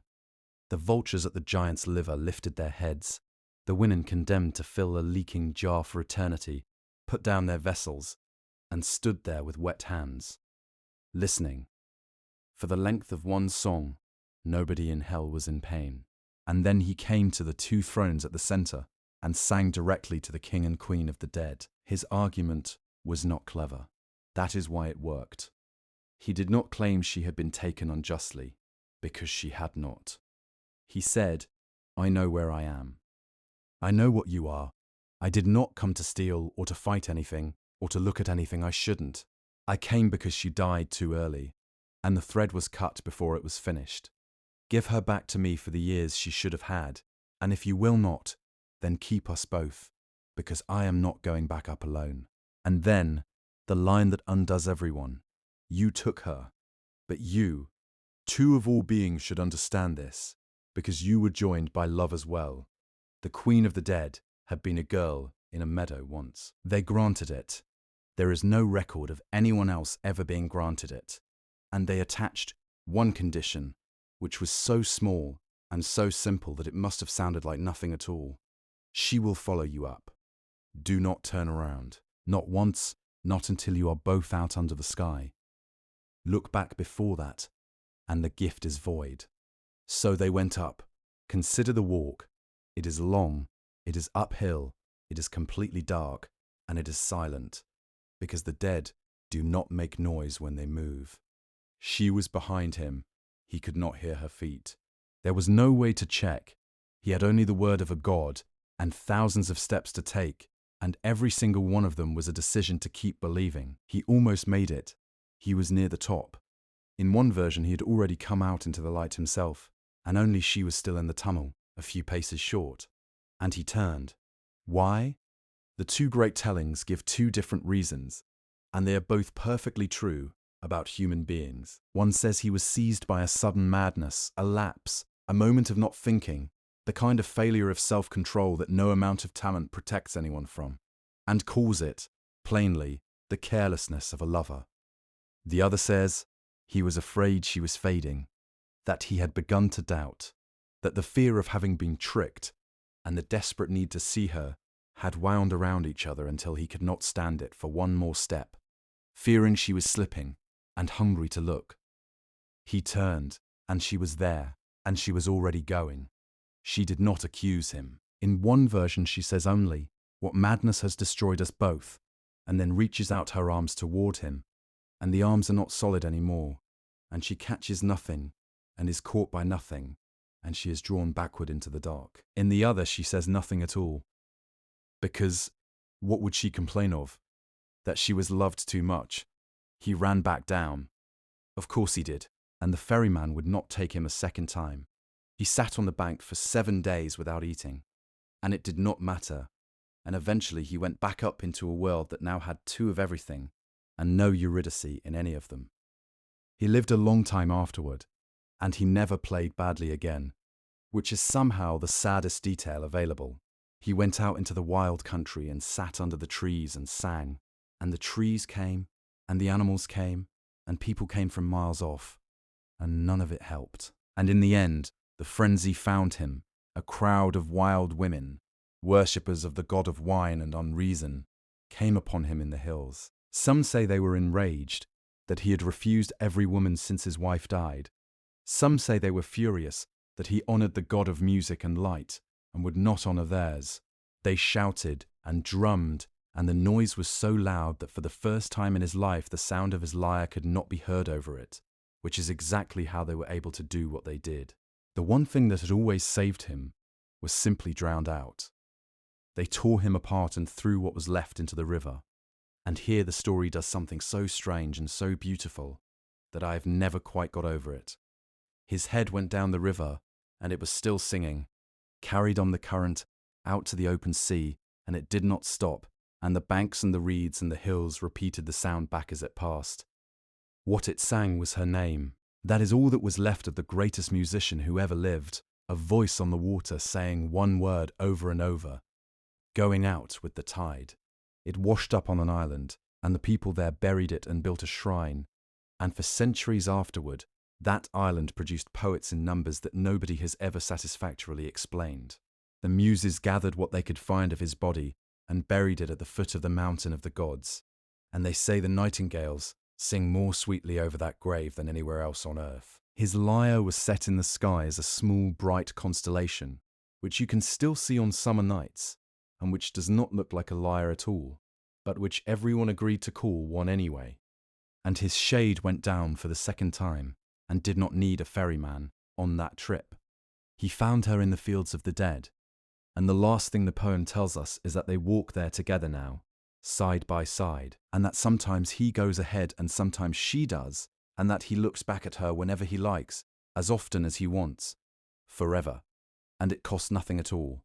The vultures at the giant's liver lifted their heads. The women condemned to fill a leaking jar for eternity put down their vessels and stood there with wet hands, listening, For the length of one song, nobody in hell was in pain. And then he came to the two thrones at the center and sang directly to the king and queen of the dead. His argument was not clever. That is why it worked. He did not claim she had been taken unjustly, because she had not. He said, I know where I am. I know what you are. I did not come to steal or to fight anything or to look at anything I shouldn't. I came because she died too early, and the thread was cut before it was finished. Give her back to me for the years she should have had, and if you will not, then keep us both, because I am not going back up alone. And then, the line that undoes everyone. You took her, but you, two of all beings should understand this, because you were joined by love as well. The queen of the dead had been a girl in a meadow once. They granted it. There is no record of anyone else ever being granted it. And they attached one condition, which was so small and so simple that it must have sounded like nothing at all. She will follow you up. Do not turn around. Not once, not until you are both out under the sky. Look back before that, and the gift is void. So they went up. Consider the walk. It is long, it is uphill, it is completely dark, and it is silent, because the dead do not make noise when they move. She was behind him. He could not hear her feet. There was no way to check. He had only the word of a god, and thousands of steps to take, and every single one of them was a decision to keep believing. He almost made it. He was near the top. In one version, he had already come out into the light himself, and only she was still in the tunnel, a few paces short. And he turned. Why? The two great tellings give two different reasons, and they are both perfectly true about human beings. One says he was seized by a sudden madness, a lapse, a moment of not thinking, the kind of failure of self-control that no amount of talent protects anyone from, and calls it, plainly, the carelessness of a lover. The other says he was afraid she was fading, that he had begun to doubt, that the fear of having been tricked and the desperate need to see her had wound around each other until he could not stand it for one more step, fearing she was slipping and hungry to look. He turned, and she was there, and she was already going. She did not accuse him. In one version she says only, what madness has destroyed us both, and then reaches out her arms toward him, and the arms are not solid anymore, and she catches nothing, and is caught by nothing, and she is drawn backward into the dark. In the other she says nothing at all, because what would she complain of? That she was loved too much. He ran back down. Of course he did, and the ferryman would not take him a second time. He sat on the bank for 7 days without eating, and it did not matter, and eventually he went back up into a world that now had two of everything, and no Eurydice in any of them. He lived a long time afterward, and he never played badly again, which is somehow the saddest detail available. He went out into the wild country and sat under the trees and sang, and the trees came, and the animals came, and people came from miles off, and none of it helped. And in the end, the frenzy found him, a crowd of wild women, worshippers of the god of wine and unreason, came upon him in the hills. Some say they were enraged, that he had refused every woman since his wife died. Some say they were furious that he honored the god of music and light, and would not honor theirs. They shouted and drummed, and the noise was so loud that for the first time in his life the sound of his lyre could not be heard over it, which is exactly how they were able to do what they did. The one thing that had always saved him was simply drowned out. They tore him apart and threw what was left into the river. And here the story does something so strange and so beautiful that I have never quite got over it. His head went down the river, and it was still singing, carried on the current, out to the open sea, and it did not stop, and the banks and the reeds and the hills repeated the sound back as it passed. What it sang was her name. That is all that was left of the greatest musician who ever lived, a voice on the water saying one word over and over, going out with the tide. It washed up on an island, and the people there buried it and built a shrine, and for centuries afterward, that island produced poets in numbers that nobody has ever satisfactorily explained. The muses gathered what they could find of his body and buried it at the foot of the mountain of the gods, and they say the nightingales sing more sweetly over that grave than anywhere else on earth. His lyre was set in the sky as a small, bright constellation, which you can still see on summer nights, and which does not look like a lyre at all, but which everyone agreed to call one anyway. And his shade went down for the second time, and did not need a ferryman on that trip. He found her in the fields of the dead, and the last thing the poem tells us is that they walk there together now, side by side, and that sometimes he goes ahead and sometimes she does, and that he looks back at her whenever he likes, as often as he wants, forever, and it costs nothing at all.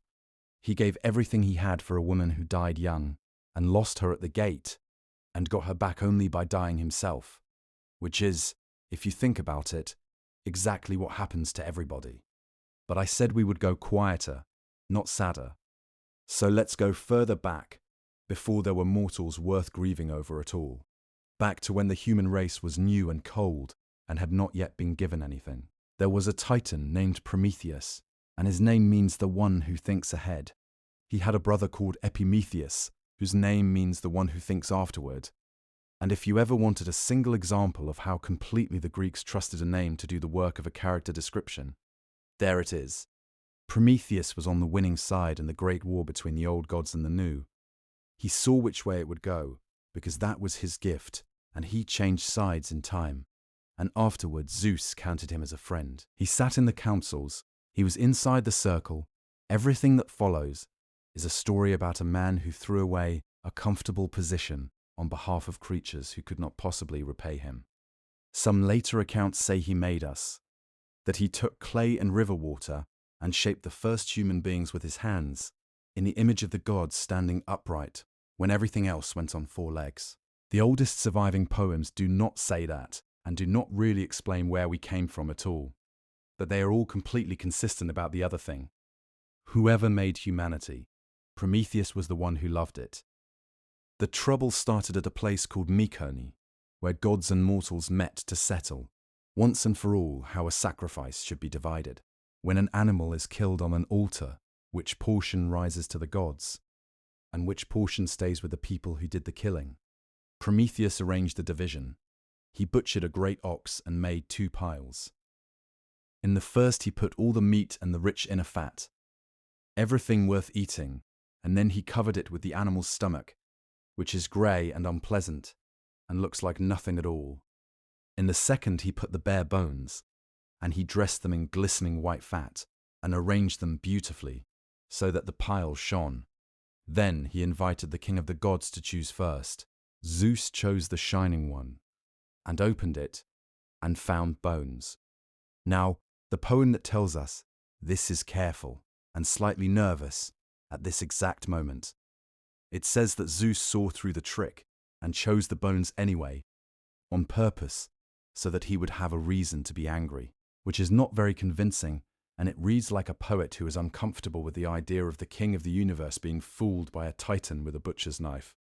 He gave everything he had for a woman who died young, and lost her at the gate, and got her back only by dying himself, which is, if you think about it, exactly what happens to everybody. But I said we would go quieter, not sadder. So let's go further back, before there were mortals worth grieving over at all. Back to when the human race was new and cold, and had not yet been given anything. There was a Titan named Prometheus, and his name means the one who thinks ahead. He had a brother called Epimetheus, whose name means the one who thinks afterward. And if you ever wanted a single example of how completely the Greeks trusted a name to do the work of a character description, there it is. Prometheus was on the winning side in the great war between the old gods and the new. He saw which way it would go, because that was his gift, and he changed sides in time. And afterwards Zeus counted him as a friend. He sat in the councils, he was inside the circle. Everything that follows is a story about a man who threw away a comfortable position on behalf of creatures who could not possibly repay him. Some later accounts say he made us, that he took clay and river water and shaped the first human beings with his hands, in the image of the gods standing upright when everything else went on four legs. The oldest surviving poems do not say that, and do not really explain where we came from at all, but they are all completely consistent about the other thing. Whoever made humanity, Prometheus was the one who loved it. The trouble started at a place called Mycenae, where gods and mortals met to settle, once and for all, how a sacrifice should be divided. When an animal is killed on an altar, which portion rises to the gods, and which portion stays with the people who did the killing? Prometheus arranged the division. He butchered a great ox and made 2 piles. In the first he put all the meat and the rich inner fat, everything worth eating, and then he covered it with the animal's stomach, which is grey and unpleasant, and looks like nothing at all. In the second he put the bare bones, and he dressed them in glistening white fat, and arranged them beautifully, so that the pile shone. Then he invited the king of the gods to choose first. Zeus chose the shining one, and opened it, and found bones. Now, the poem that tells us this is careful, and slightly nervous, at this exact moment. It says that Zeus saw through the trick, and chose the bones anyway, on purpose, so that he would have a reason to be angry, which is not very convincing, and it reads like a poet who is uncomfortable with the idea of the king of the universe being fooled by a titan with a butcher's knife,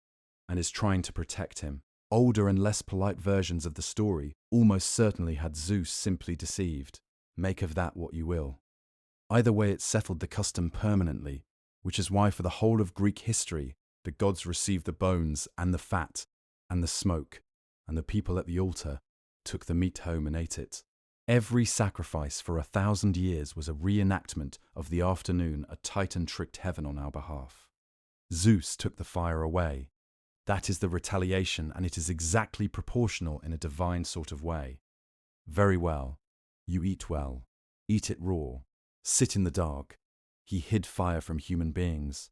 and is trying to protect him. Older and less polite versions of the story almost certainly had Zeus simply deceived. Make of that what you will. Either way, it settled the custom permanently, which is why for the whole of Greek history, the gods received the bones and the fat and the smoke, and the people at the altar took the meat home and ate it. Every sacrifice for 1,000 years was a reenactment of the afternoon a titan tricked heaven on our behalf. Zeus took the fire away. That is the retaliation, and it is exactly proportional in a divine sort of way. Very well. You eat well. Eat it raw. Sit in the dark. He hid fire from human beings,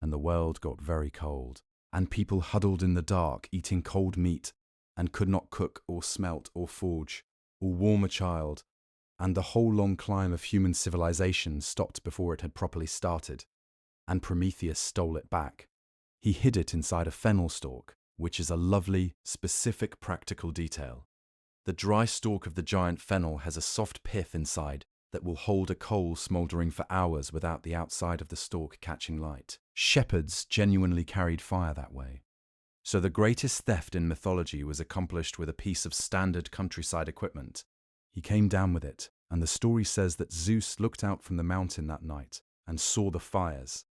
and the world got very cold, and people huddled in the dark eating cold meat, and could not cook or smelt or forge, or warm a child, and the whole long climb of human civilization stopped before it had properly started, and Prometheus stole it back. He hid it inside a fennel stalk, which is a lovely, specific practical detail. The dry stalk of the giant fennel has a soft pith inside that will hold a coal smouldering for hours without the outside of the stalk catching light. Shepherds genuinely carried fire that way. So the greatest theft in mythology was accomplished with a piece of standard countryside equipment. He came down with it, and the story says that Zeus looked out from the mountain that night and saw the fires.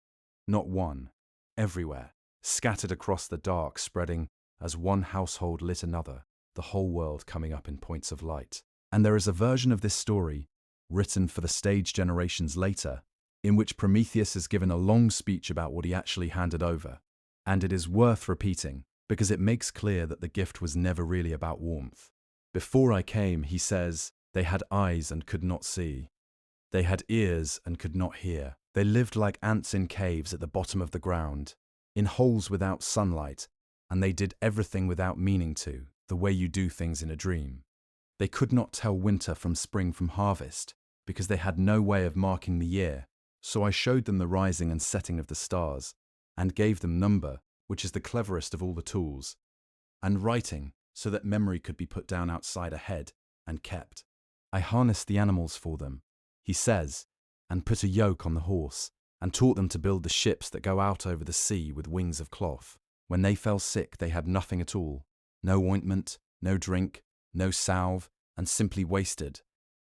Not one, everywhere, scattered across the dark, spreading as one household lit another. the whole world coming up in points of light. And there is a version of this story, written for the stage generations later, in which Prometheus is given a long speech about what he actually handed over. And it is worth repeating, because it makes clear that the gift was never really about warmth. Before I came, he says, they had eyes and could not see. They had ears and could not hear. They lived like ants in caves at the bottom of the ground, in holes without sunlight, and they did everything without meaning to, the way you do things in a dream. They could not tell winter from spring from harvest, because they had no way of marking the year, so I showed them the rising and setting of the stars, and gave them number, which is the cleverest of all the tools, and writing, so that memory could be put down outside a head and kept. I harnessed the animals for them, he says, and put a yoke on the horse, and taught them to build the ships that go out over the sea with wings of cloth. When they fell sick, they had nothing at all, no ointment, no drink, no salve, and simply wasted.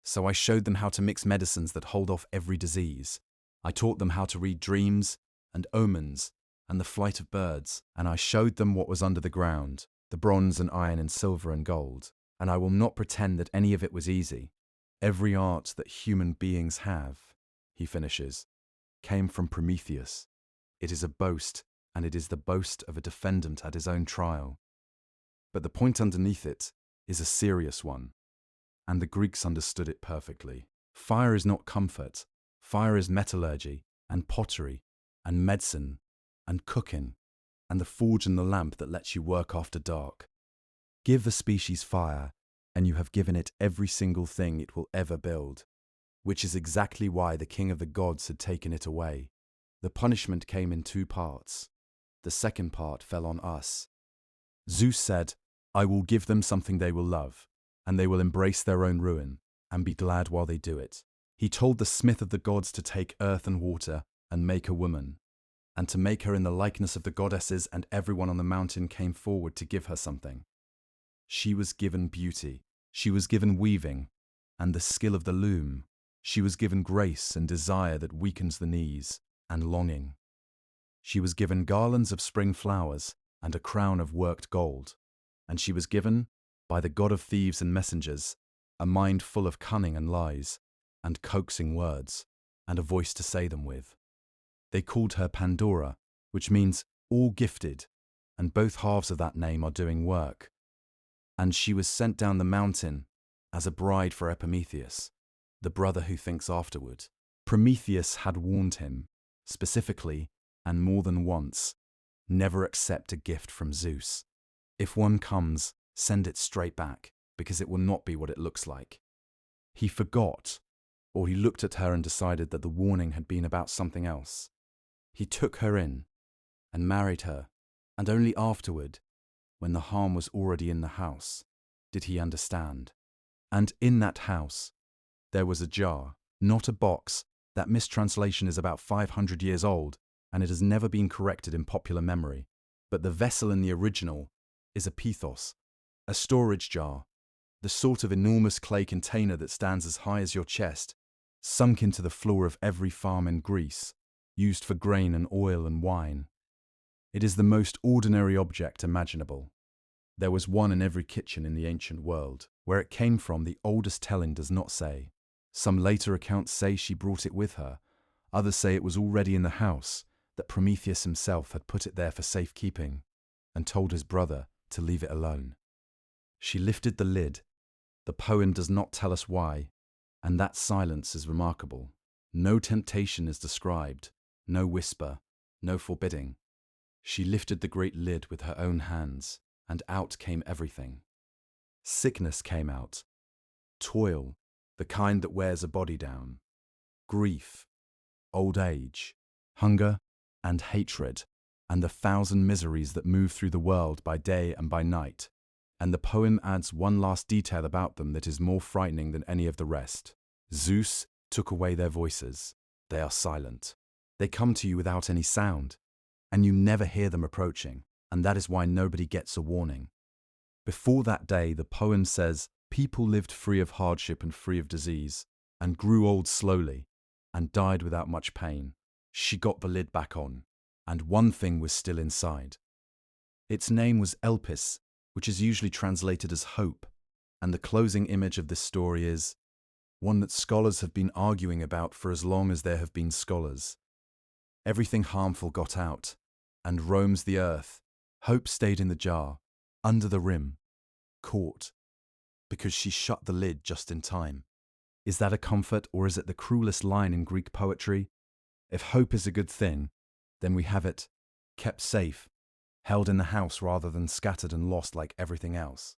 So I showed them how to mix medicines that hold off every disease. I taught them how to read dreams and omens and the flight of birds, and I showed them what was under the ground, the bronze and iron and silver and gold. And I will not pretend that any of it was easy. Every art that human beings have, he finishes, came from Prometheus. It is a boast, and it is the boast of a defendant at his own trial. But the point underneath it is a serious one, and the Greeks understood it perfectly. Fire is not comfort. Fire is metallurgy, and pottery, and medicine, and cooking, and the forge and the lamp that lets you work after dark. Give the species fire, and you have given it every single thing it will ever build, which is exactly why the king of the gods had taken it away. The punishment came in two parts. The second part fell on us. Zeus said, I will give them something they will love, and they will embrace their own ruin, and be glad while they do it. He told the smith of the gods to take earth and water, and make a woman, and to make her in the likeness of the goddesses, and everyone on the mountain came forward to give her something. She was given beauty, she was given weaving, and the skill of the loom. She was given grace and desire that weakens the knees, and longing. She was given garlands of spring flowers, and a crown of worked gold. And she was given, by the god of thieves and messengers, a mind full of cunning and lies, and coaxing words, and a voice to say them with. They called her Pandora, which means all gifted, and both halves of that name are doing work. And she was sent down the mountain as a bride for Epimetheus, the brother who thinks afterward. Prometheus had warned him, specifically, and more than once, never accept a gift from Zeus. If one comes, send it straight back, because it will not be what it looks like. He forgot, or he looked at her and decided that the warning had been about something else. He took her in, and married her, and only afterward, when the harm was already in the house, did he understand. And in that house, there was a jar, not a box. That mistranslation is about 500 years old, and it has never been corrected in popular memory. But the vessel in the original is a pithos, a storage jar, the sort of enormous clay container that stands as high as your chest, sunk into the floor of every farm in Greece, used for grain and oil and wine. It is the most ordinary object imaginable. There was one in every kitchen in the ancient world. Where it came from, the oldest telling does not say. Some later accounts say she brought it with her. Others say it was already in the house, that Prometheus himself had put it there for safekeeping, and told his brother to leave it alone. She lifted the lid. The poem does not tell us why, and that silence is remarkable. No temptation is described, no whisper, no forbidding. She lifted the great lid with her own hands, and out came everything. Sickness came out, toil, the kind that wears a body down, grief, old age, hunger, and hatred, and the thousand miseries that move through the world by day and by night. And the poem adds one last detail about them that is more frightening than any of the rest. Zeus took away their voices. They are silent. They come to you without any sound, and you never hear them approaching, and that is why nobody gets a warning. Before that day, the poem says, people lived free of hardship and free of disease, and grew old slowly, and died without much pain. She got the lid back on, and one thing was still inside. Its name was Elpis, which is usually translated as hope, and the closing image of this story is one that scholars have been arguing about for as long as there have been scholars. Everything harmful got out, and roams the earth. Hope stayed in the jar, under the rim, caught, because she shut the lid just in time. Is that a comfort, or is it the cruelest line in Greek poetry? If hope is a good thing, then we have it, kept safe, held in the house rather than scattered and lost like everything else.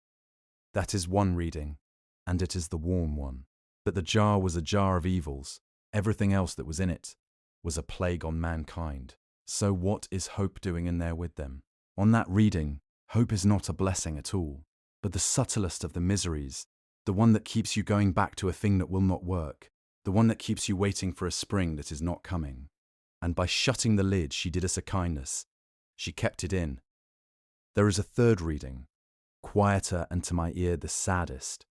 That is one reading, and it is the warm one. That the jar was a jar of evils, everything else that was in it was a plague on mankind. So what is hope doing in there with them? On that reading, hope is not a blessing at all, but the subtlest of the miseries, the one that keeps you going back to a thing that will not work, the one that keeps you waiting for a spring that is not coming. And by shutting the lid, she did us a kindness. She kept it in. There is a third reading, quieter and to my ear the saddest,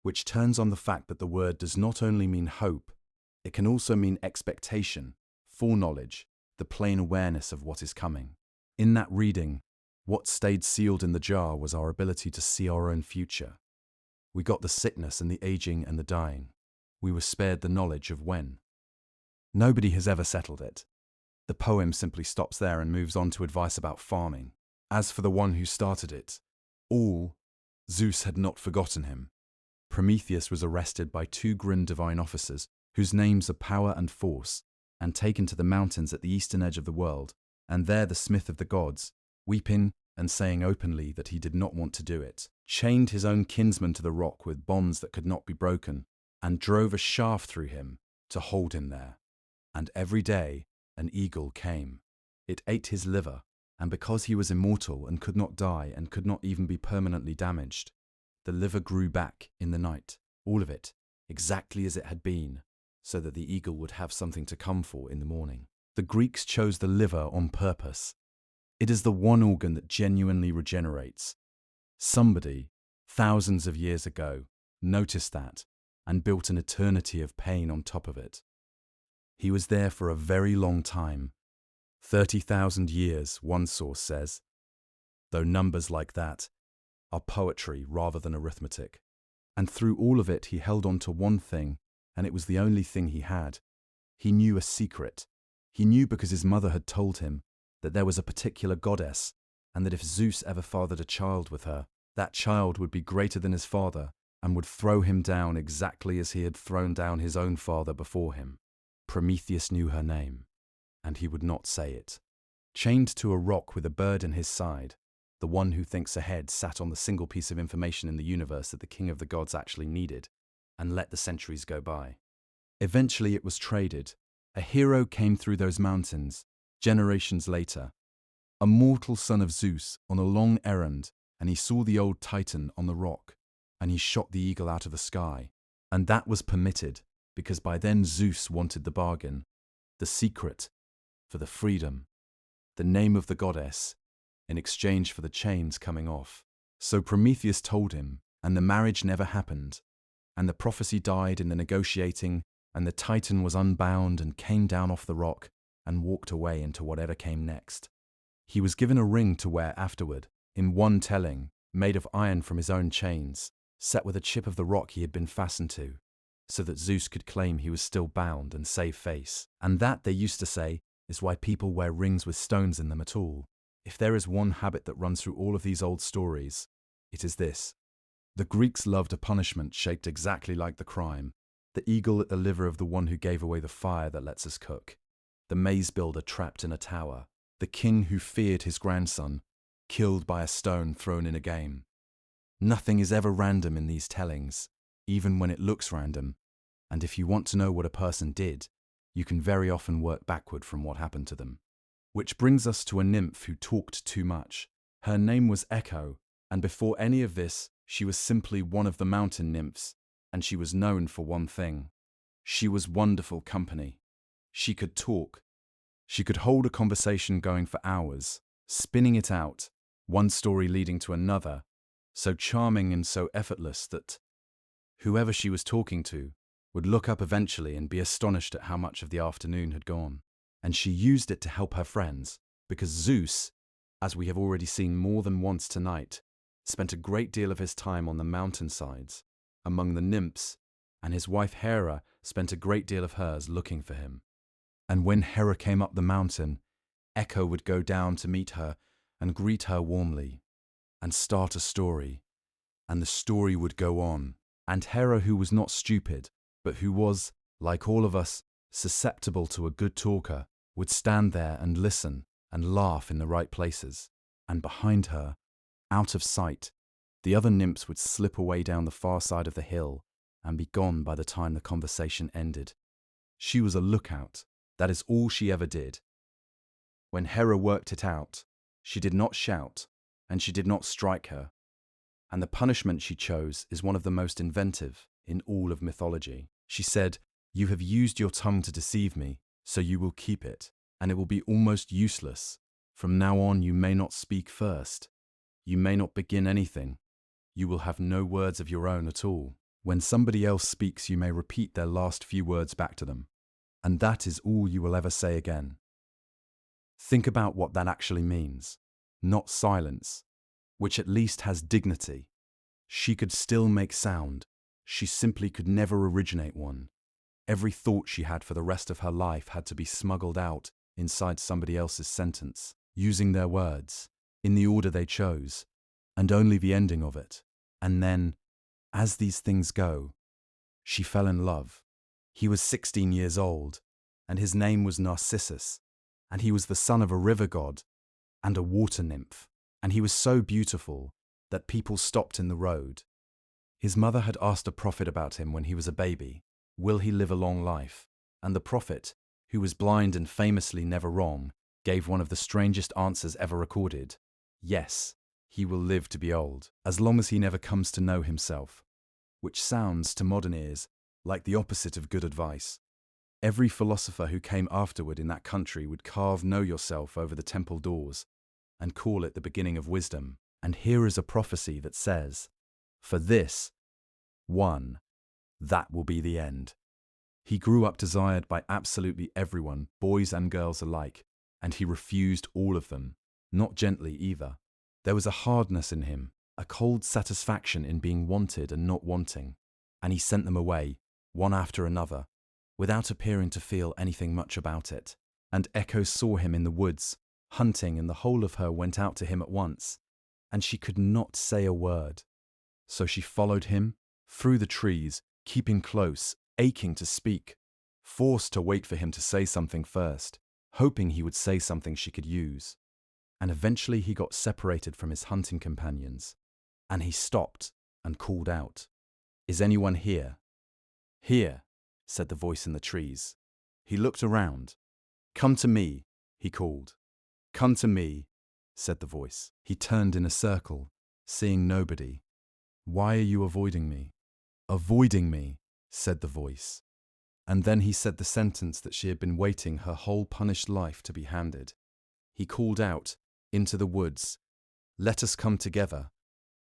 which turns on the fact that the word does not only mean hope, it can also mean expectation, foreknowledge, the plain awareness of what is coming. In that reading, what stayed sealed in the jar was our ability to see our own future. We got the sickness and the aging and the dying. We were spared the knowledge of when. Nobody has ever settled it. The poem simply stops there and moves on to advice about farming. As for the one who started it, Zeus had not forgotten him. Prometheus was arrested by two grim divine officers, whose names are Power and Force, and taken to the mountains at the eastern edge of the world, and there the smith of the gods, weeping and saying openly that he did not want to do it, chained his own kinsman to the rock with bonds that could not be broken, and drove a shaft through him to hold him there. And every day an eagle came. It ate his liver, and because he was immortal and could not die and could not even be permanently damaged, the liver grew back in the night, all of it, exactly as it had been, so that the eagle would have something to come for in the morning. The Greeks chose the liver on purpose. It is the one organ that genuinely regenerates. Somebody, thousands of years ago, noticed that and built an eternity of pain on top of it. He was there for a very long time, 30,000 years, one source says, though numbers like that are poetry rather than arithmetic. And through all of it he held on to one thing, and it was the only thing he had. He knew a secret. He knew because his mother had told him that there was a particular goddess, and that if Zeus ever fathered a child with her, that child would be greater than his father and would throw him down exactly as he had thrown down his own father before him. Prometheus knew her name, and he would not say it. Chained to a rock with a bird in his side, the one who thinks ahead sat on the single piece of information in the universe that the king of the gods actually needed, and let the centuries go by. Eventually it was traded. A hero came through those mountains, generations later, a mortal son of Zeus on a long errand, and he saw the old Titan on the rock, and he shot the eagle out of the sky. And that was permitted, because by then Zeus wanted the bargain, the secret, for the freedom, the name of the goddess, in exchange for the chains coming off. So Prometheus told him, and the marriage never happened, and the prophecy died in the negotiating, and the Titan was unbound and came down off the rock and walked away into whatever came next. He was given a ring to wear afterward, in one telling, made of iron from his own chains, set with a chip of the rock he had been fastened to, so that Zeus could claim he was still bound and save face. And that, they used to say, is why people wear rings with stones in them at all. If there is one habit that runs through all of these old stories, it is this. The Greeks loved a punishment shaped exactly like the crime, the eagle at the liver of the one who gave away the fire that lets us cook, the maze builder trapped in a tower, the king who feared his grandson, killed by a stone thrown in a game. Nothing is ever random in these tellings, even when it looks random, and if you want to know what a person did, you can very often work backward from what happened to them. Which brings us to a nymph who talked too much. Her name was Echo, and before any of this, she was simply one of the mountain nymphs, and she was known for one thing. She was wonderful company. She could talk. She could hold a conversation going for hours, spinning it out, one story leading to another, so charming and so effortless that whoever she was talking to would look up eventually and be astonished at how much of the afternoon had gone. And she used it to help her friends, because Zeus, as we have already seen more than once tonight, spent a great deal of his time on the mountainsides, among the nymphs, and his wife Hera spent a great deal of hers looking for him. And when Hera came up the mountain, Echo would go down to meet her and greet her warmly, and start a story, and the story would go on. And Hera, who was not stupid, but who was, like all of us, susceptible to a good talker, would stand there and listen and laugh in the right places. And behind her, out of sight, the other nymphs would slip away down the far side of the hill and be gone by the time the conversation ended. She was a lookout. That is all she ever did. When Hera worked it out, she did not shout, and she did not strike her. And the punishment she chose is one of the most inventive in all of mythology. She said, "You have used your tongue to deceive me, so you will keep it, and it will be almost useless. From now on you may not speak first. You may not begin anything. You will have no words of your own at all. When somebody else speaks, you may repeat their last few words back to them. And that is all you will ever say again." Think about what that actually means. Not silence, which at least has dignity. She could still make sound. She simply could never originate one. Every thought she had for the rest of her life had to be smuggled out inside somebody else's sentence, using their words, in the order they chose, and only the ending of it. And then, as these things go, she fell in love. He was 16 years old, and his name was Narcissus, and he was the son of a river god and a water nymph, and he was so beautiful that people stopped in the road. His mother had asked a prophet about him when he was a baby, "Will he live a long life?" And the prophet, who was blind and famously never wrong, gave one of the strangest answers ever recorded. "Yes, he will live to be old, as long as he never comes to know himself," which sounds, to modern ears, like the opposite of good advice. Every philosopher who came afterward in that country would carve "Know yourself" over the temple doors and call it the beginning of wisdom. And here is a prophecy that says, "For this, one, that will be the end." He grew up desired by absolutely everyone, boys and girls alike, and he refused all of them, not gently either. There was a hardness in him, a cold satisfaction in being wanted and not wanting, and he sent them away, one after another, without appearing to feel anything much about it. And Echo saw him in the woods, hunting, and the whole of her went out to him at once, and she could not say a word. So she followed him, through the trees, keeping close, aching to speak, forced to wait for him to say something first, hoping he would say something she could use. And eventually he got separated from his hunting companions, and he stopped and called out, "Is anyone here?" "Here," said the voice in the trees. He looked around. "Come to me," he called. "Come to me," said the voice. He turned in a circle, seeing nobody. "Why are you avoiding me?" "Avoiding me," said the voice. And then he said the sentence that she had been waiting her whole punished life to be handed. He called out into the woods, "Let us come together."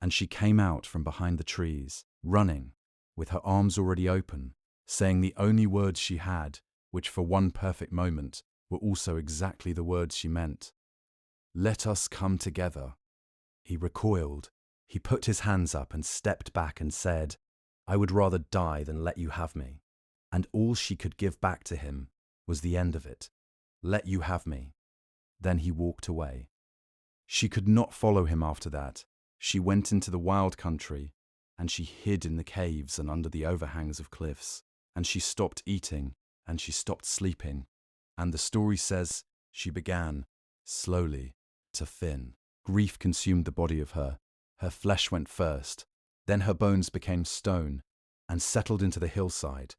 And she came out from behind the trees, running, with her arms already open, saying the only words she had, which for one perfect moment were also exactly the words she meant. "Let us come together." He recoiled. He put his hands up and stepped back and said, "I would rather die than let you have me." And all she could give back to him was the end of it. "Let you have me." Then he walked away. She could not follow him after that. She went into the wild country, and she hid in the caves and under the overhangs of cliffs, and she stopped eating, and she stopped sleeping, and the story says she began, slowly, to thin. Grief consumed the body of her. Her flesh went first, then her bones became stone and settled into the hillside,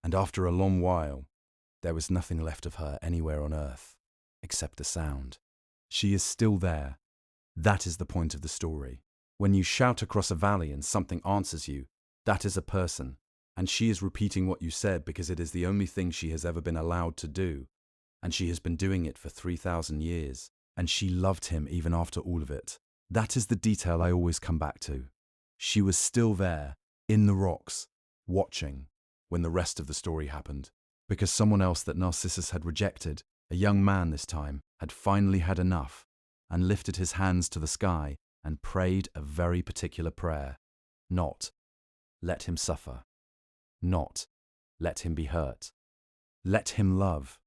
and after a long while, there was nothing left of her anywhere on earth, except the sound. She is still there. That is the point of the story. When you shout across a valley and something answers you, that is a person, and she is repeating what you said because it is the only thing she has ever been allowed to do, and she has been doing it for 3,000 years, and she loved him even after all of it. That is the detail I always come back to. She was still there, in the rocks, watching, when the rest of the story happened, because someone else that Narcissus had rejected, a young man this time, had finally had enough, and lifted his hands to the sky and prayed a very particular prayer. Not, let him suffer. Not, let him be hurt. Let him love.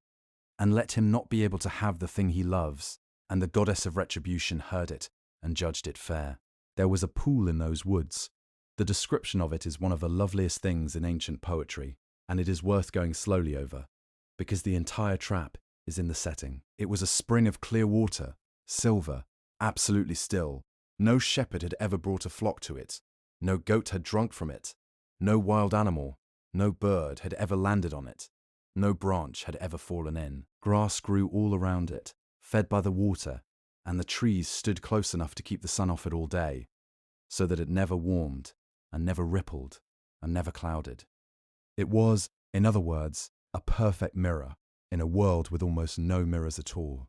And let him not be able to have the thing he loves. And the goddess of retribution heard it and judged it fair. There was a pool in those woods. The description of it is one of the loveliest things in ancient poetry, and it is worth going slowly over, because the entire trap is in the setting. It was a spring of clear water, silver, absolutely still. No shepherd had ever brought a flock to it. No goat had drunk from it. No wild animal, no bird had ever landed on it. No branch had ever fallen in. Grass grew all around it, fed by the water, and the trees stood close enough to keep the sun off it all day, so that it never warmed, and never rippled, and never clouded. It was, in other words, a perfect mirror, in a world with almost no mirrors at all.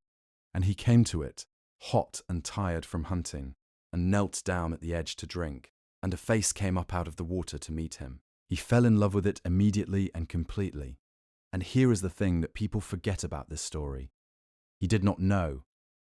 And he came to it, hot and tired from hunting, and knelt down at the edge to drink, and a face came up out of the water to meet him. He fell in love with it immediately and completely. And here is the thing that people forget about this story. He did not know,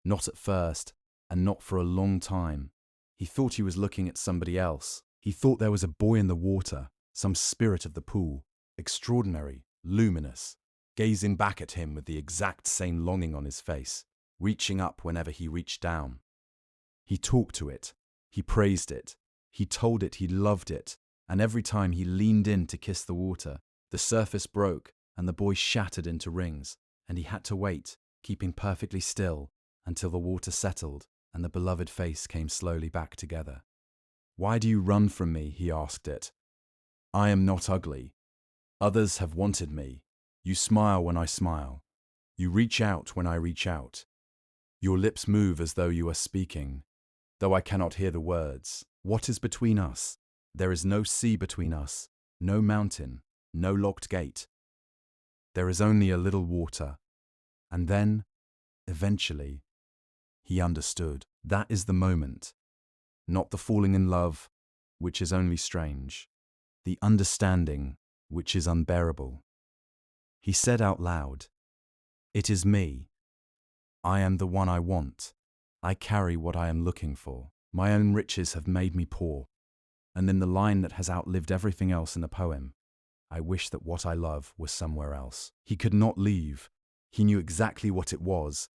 not at first, and not for a long time. He thought he was looking at somebody else. He thought there was a boy in the water, some spirit of the pool, extraordinary, luminous, gazing back at him with the exact same longing on his face, reaching up whenever he reached down. He talked to it, he praised it, he told it he loved it, and every time he leaned in to kiss the water, the surface broke and the boy shattered into rings, and he had to wait, keeping perfectly still, until the water settled and the beloved face came slowly back together. "Why do you run from me?" he asked it. "I am not ugly. Others have wanted me. You smile when I smile. You reach out when I reach out. Your lips move as though you are speaking, though I cannot hear the words. What is between us? There is no sea between us, no mountain, no locked gate. There is only a little water." And then, eventually, he understood. That is the moment. Not the falling in love, which is only strange. The understanding, which is unbearable. He said out loud, "It is me. I am the one I want. I carry what I am looking for. My own riches have made me poor." And in the line that has outlived everything else in the poem, "I wish that what I love was somewhere else." He could not leave. He knew exactly what it was.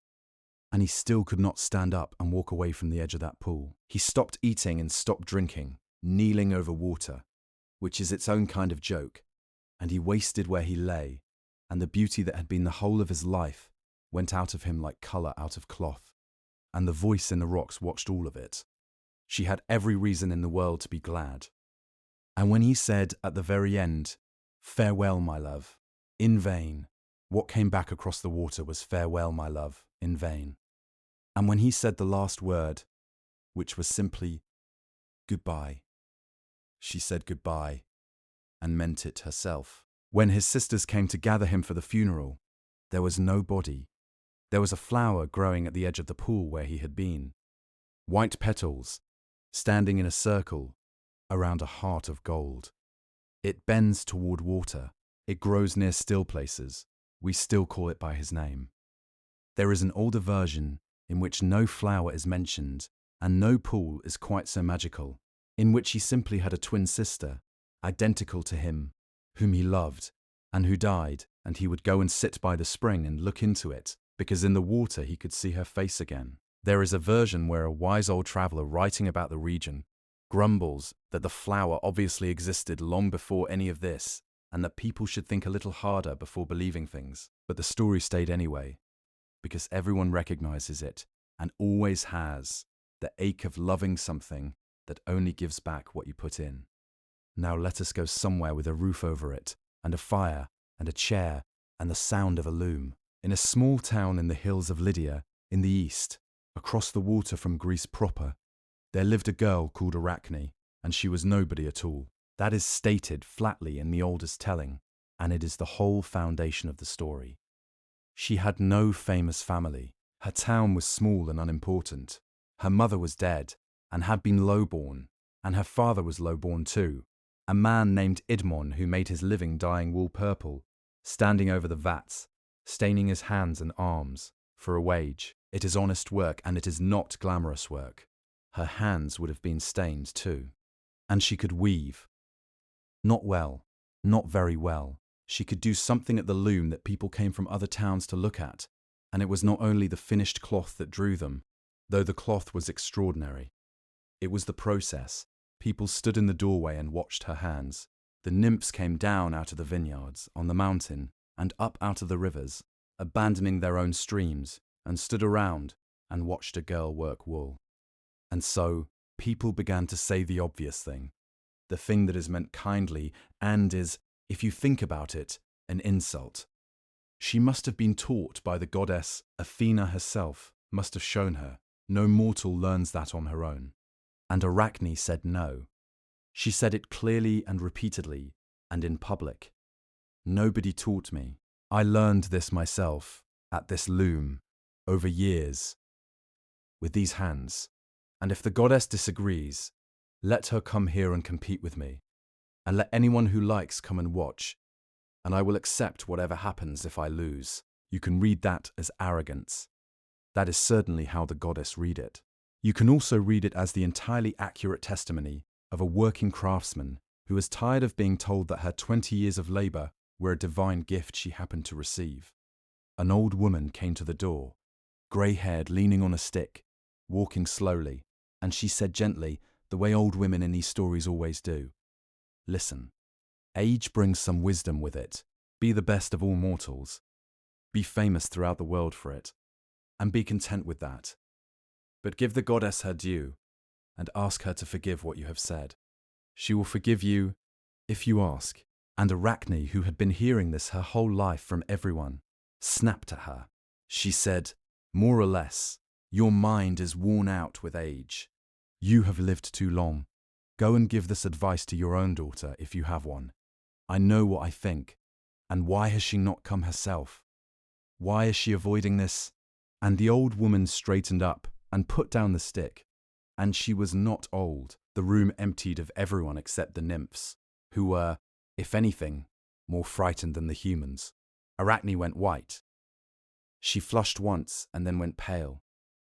And he still could not stand up and walk away from the edge of that pool. He stopped eating and stopped drinking, kneeling over water, which is its own kind of joke. And he wasted where he lay, and the beauty that had been the whole of his life went out of him like colour out of cloth. And the voice in the rocks watched all of it. She had every reason in the world to be glad. And when he said at the very end, "Farewell, my love," in vain, what came back across the water was "Farewell, my love," in vain. And when he said the last word, which was simply "goodbye," she said goodbye, and meant it herself. When his sisters came to gather him for the funeral, there was no body. There was a flower growing at the edge of the pool where he had been. White petals, standing in a circle around a heart of gold. It bends toward water. It grows near still places. We still call it by his name. There is an older version in which no flower is mentioned and no pool is quite so magical, in which he simply had a twin sister, identical to him, whom he loved, and who died, and he would go and sit by the spring and look into it, because in the water he could see her face again. There is a version where a wise old traveller writing about the region grumbles that the flower obviously existed long before any of this, and that people should think a little harder before believing things. But the story stayed anyway, because everyone recognizes it, and always has, the ache of loving something that only gives back what you put in. Now let us go somewhere with a roof over it, and a fire, and a chair, and the sound of a loom. In a small town in the hills of Lydia, in the east, across the water from Greece proper, there lived a girl called Arachne, and she was nobody at all. That is stated flatly in the oldest telling, and it is the whole foundation of the story. She had no famous family. Her town was small and unimportant. Her mother was dead, and had been lowborn, and her father was lowborn too, a man named Idmon who made his living dyeing wool purple, standing over the vats, staining his hands and arms, for a wage. It is honest work, and it is not glamorous work. Her hands would have been stained too. And she could weave. Not well, not very well. She could do something at the loom that people came from other towns to look at, and it was not only the finished cloth that drew them, though the cloth was extraordinary. It was the process. People stood in the doorway and watched her hands. The nymphs came down out of the vineyards, on the mountain, and up out of the rivers, abandoning their own streams, and stood around and watched a girl work wool. And so, people began to say the obvious thing, the thing that is meant kindly and is, if you think about it, an insult. She must have been taught by the goddess. Athena herself must have shown her. No mortal learns that on her own. And Arachne said no. She said it clearly and repeatedly, and in public. Nobody taught me. I learned this myself, at this loom, over years, with these hands. And if the goddess disagrees, let her come here and compete with me, and let anyone who likes come and watch, and I will accept whatever happens if I lose. You can read that as arrogance. That is certainly how the goddess read it. You can also read it as the entirely accurate testimony of a working craftsman who was tired of being told that her 20 years of labor were a divine gift she happened to receive. An old woman came to the door, grey-haired, leaning on a stick, walking slowly, and she said gently, the way old women in these stories always do, "Listen, age brings some wisdom with it. Be the best of all mortals. Be famous throughout the world for it, and be content with that. But give the goddess her due, and ask her to forgive what you have said. She will forgive you if you ask." And Arachne, who had been hearing this her whole life from everyone, snapped at her. She said, "More or less, your mind is worn out with age. You have lived too long. Go and give this advice to your own daughter if you have one. I know what I think. And why has she not come herself? Why is she avoiding this?" And the old woman straightened up and put down the stick. And she was not old. The room emptied of everyone except the nymphs, who were, if anything, more frightened than the humans. Arachne went white. She flushed once and then went pale,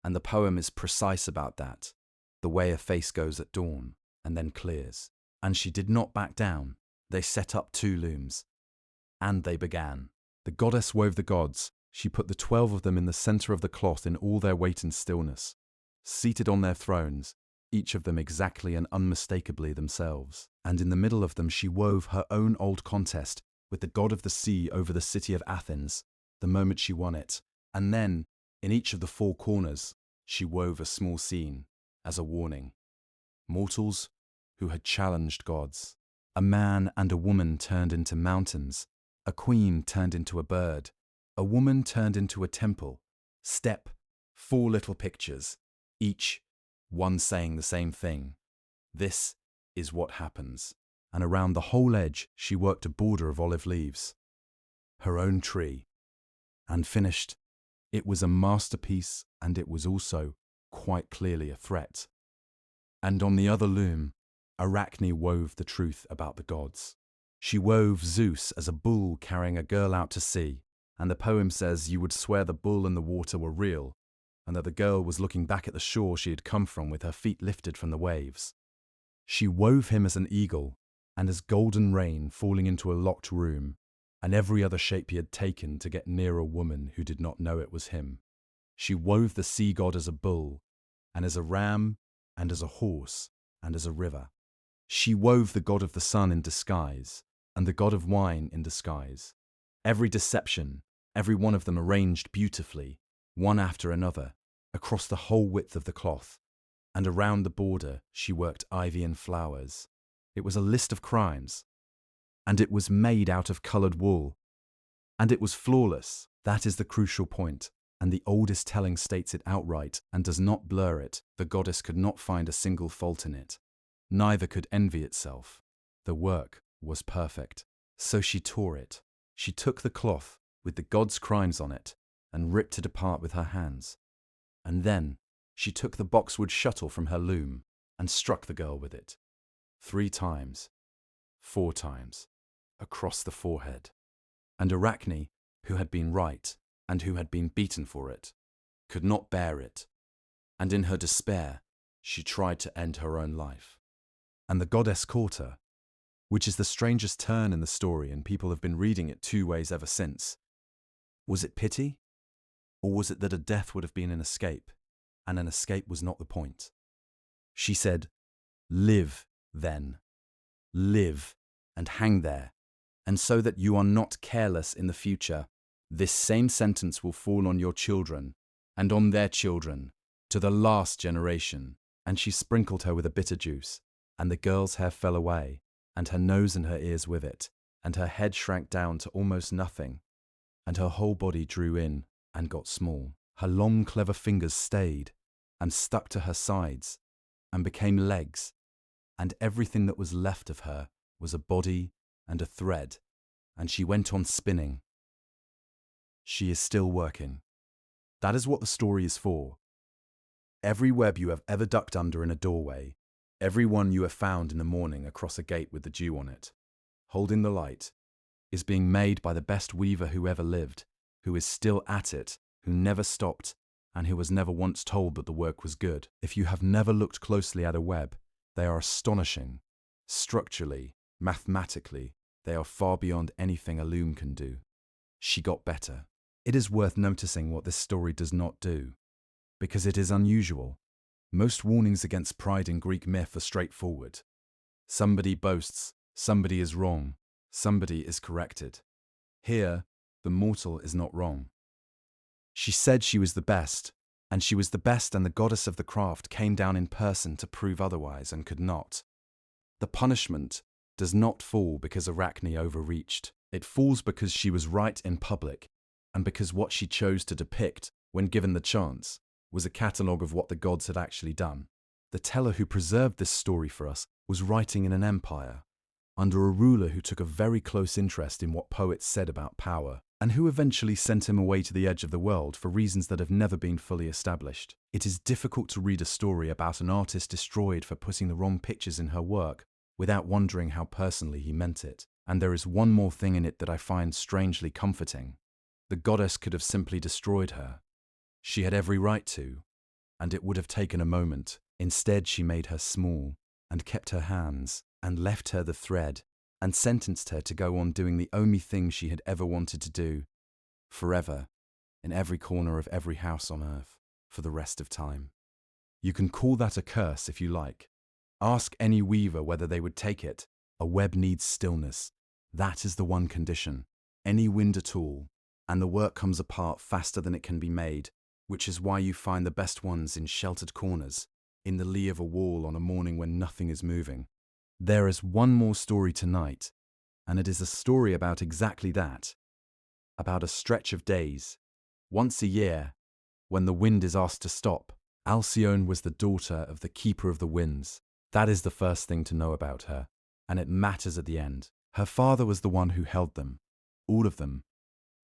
and the poem is precise about that, the way a face goes at dawn and then clears. And she did not back down. They set up 2 looms, and they began. The goddess wove the gods. She put the 12 of them in the center of the cloth in all their weight and stillness, seated on their thrones, each of them exactly and unmistakably themselves. And in the middle of them she wove her own old contest with the god of the sea over the city of Athens, the moment she won it. And then, in each of the 4 corners, she wove a small scene, as a warning. Mortals who had challenged gods. A man and a woman turned into mountains. A queen turned into a bird. A woman turned into a temple. Step, 4 little pictures, each one saying the same thing. This is what happens. And around the whole edge she worked a border of olive leaves. Her own tree. And finished. It was a masterpiece, and it was also quite clearly a threat. And on the other loom, Arachne wove the truth about the gods. She wove Zeus as a bull carrying a girl out to sea, and the poem says you would swear the bull and the water were real, and that the girl was looking back at the shore she had come from with her feet lifted from the waves. She wove him as an eagle, and as golden rain falling into a locked room, and every other shape he had taken to get near a woman who did not know it was him. She wove the sea god as a bull, and as a ram, and as a horse, and as a river. She wove the god of the sun in disguise, and the god of wine in disguise. Every deception, every one of them arranged beautifully, one after another, across the whole width of the cloth, and around the border she worked ivy and flowers. It was a list of crimes, and it was made out of coloured wool, and it was flawless. That is the crucial point, and the oldest telling states it outright and does not blur it. The goddess could not find a single fault in it. Neither could envy itself. The work was perfect. So she tore it. She took the cloth with the god's crimes on it and ripped it apart with her hands. And then she took the boxwood shuttle from her loom and struck the girl with it. 3 times, 4 times, across the forehead. And Arachne, who had been right and who had been beaten for it, could not bear it. And in her despair, she tried to end her own life. And the goddess caught her, which is the strangest turn in the story, and people have been reading it two ways ever since. Was it pity? Or was it that a death would have been an escape, and an escape was not the point? She said, "Live, then. Live, and hang there, and so that you are not careless in the future, this same sentence will fall on your children, and on their children, to the last generation." And she sprinkled her with a bitter juice, and the girl's hair fell away, and her nose and her ears with it, and her head shrank down to almost nothing, and her whole body drew in and got small. Her long, clever fingers stayed and stuck to her sides and became legs, and everything that was left of her was a body and a thread, and she went on spinning. She is still working. That is what the story is for. Every web you have ever ducked under in a doorway, every one you have found in the morning across a gate with the dew on it, holding the light, is being made by the best weaver who ever lived, who is still at it, who never stopped, and who was never once told that the work was good. If you have never looked closely at a web, they are astonishing. Structurally, mathematically, they are far beyond anything a loom can do. She got better. It is worth noticing what this story does not do, because it is unusual. Most warnings against pride in Greek myth are straightforward. Somebody boasts, somebody is wrong, somebody is corrected. Here, the mortal is not wrong. She said she was the best, and she was the best, and the goddess of the craft came down in person to prove otherwise and could not. The punishment does not fall because Arachne overreached. It falls because she was right in public, and because what she chose to depict, when given the chance, was a catalogue of what the gods had actually done. The teller who preserved this story for us was writing in an empire, under a ruler who took a very close interest in what poets said about power, and who eventually sent him away to the edge of the world for reasons that have never been fully established. It is difficult to read a story about an artist destroyed for putting the wrong pictures in her work without wondering how personally he meant it. And there is one more thing in it that I find strangely comforting. The goddess could have simply destroyed her. She had every right to, and it would have taken a moment. Instead, she made her small, and kept her hands, and left her the thread, and sentenced her to go on doing the only thing she had ever wanted to do, forever, in every corner of every house on earth, for the rest of time. You can call that a curse if you like. Ask any weaver whether they would take it. A web needs stillness. That is the one condition. Any wind at all, and the work comes apart faster than it can be made, which is why you find the best ones in sheltered corners, in the lee of a wall on a morning when nothing is moving. There is one more story tonight, and it is a story about exactly that, about a stretch of days, once a year, when the wind is asked to stop. Alcyone was the daughter of the keeper of the winds. That is the first thing to know about her, and it matters at the end. Her father was the one who held them, all of them,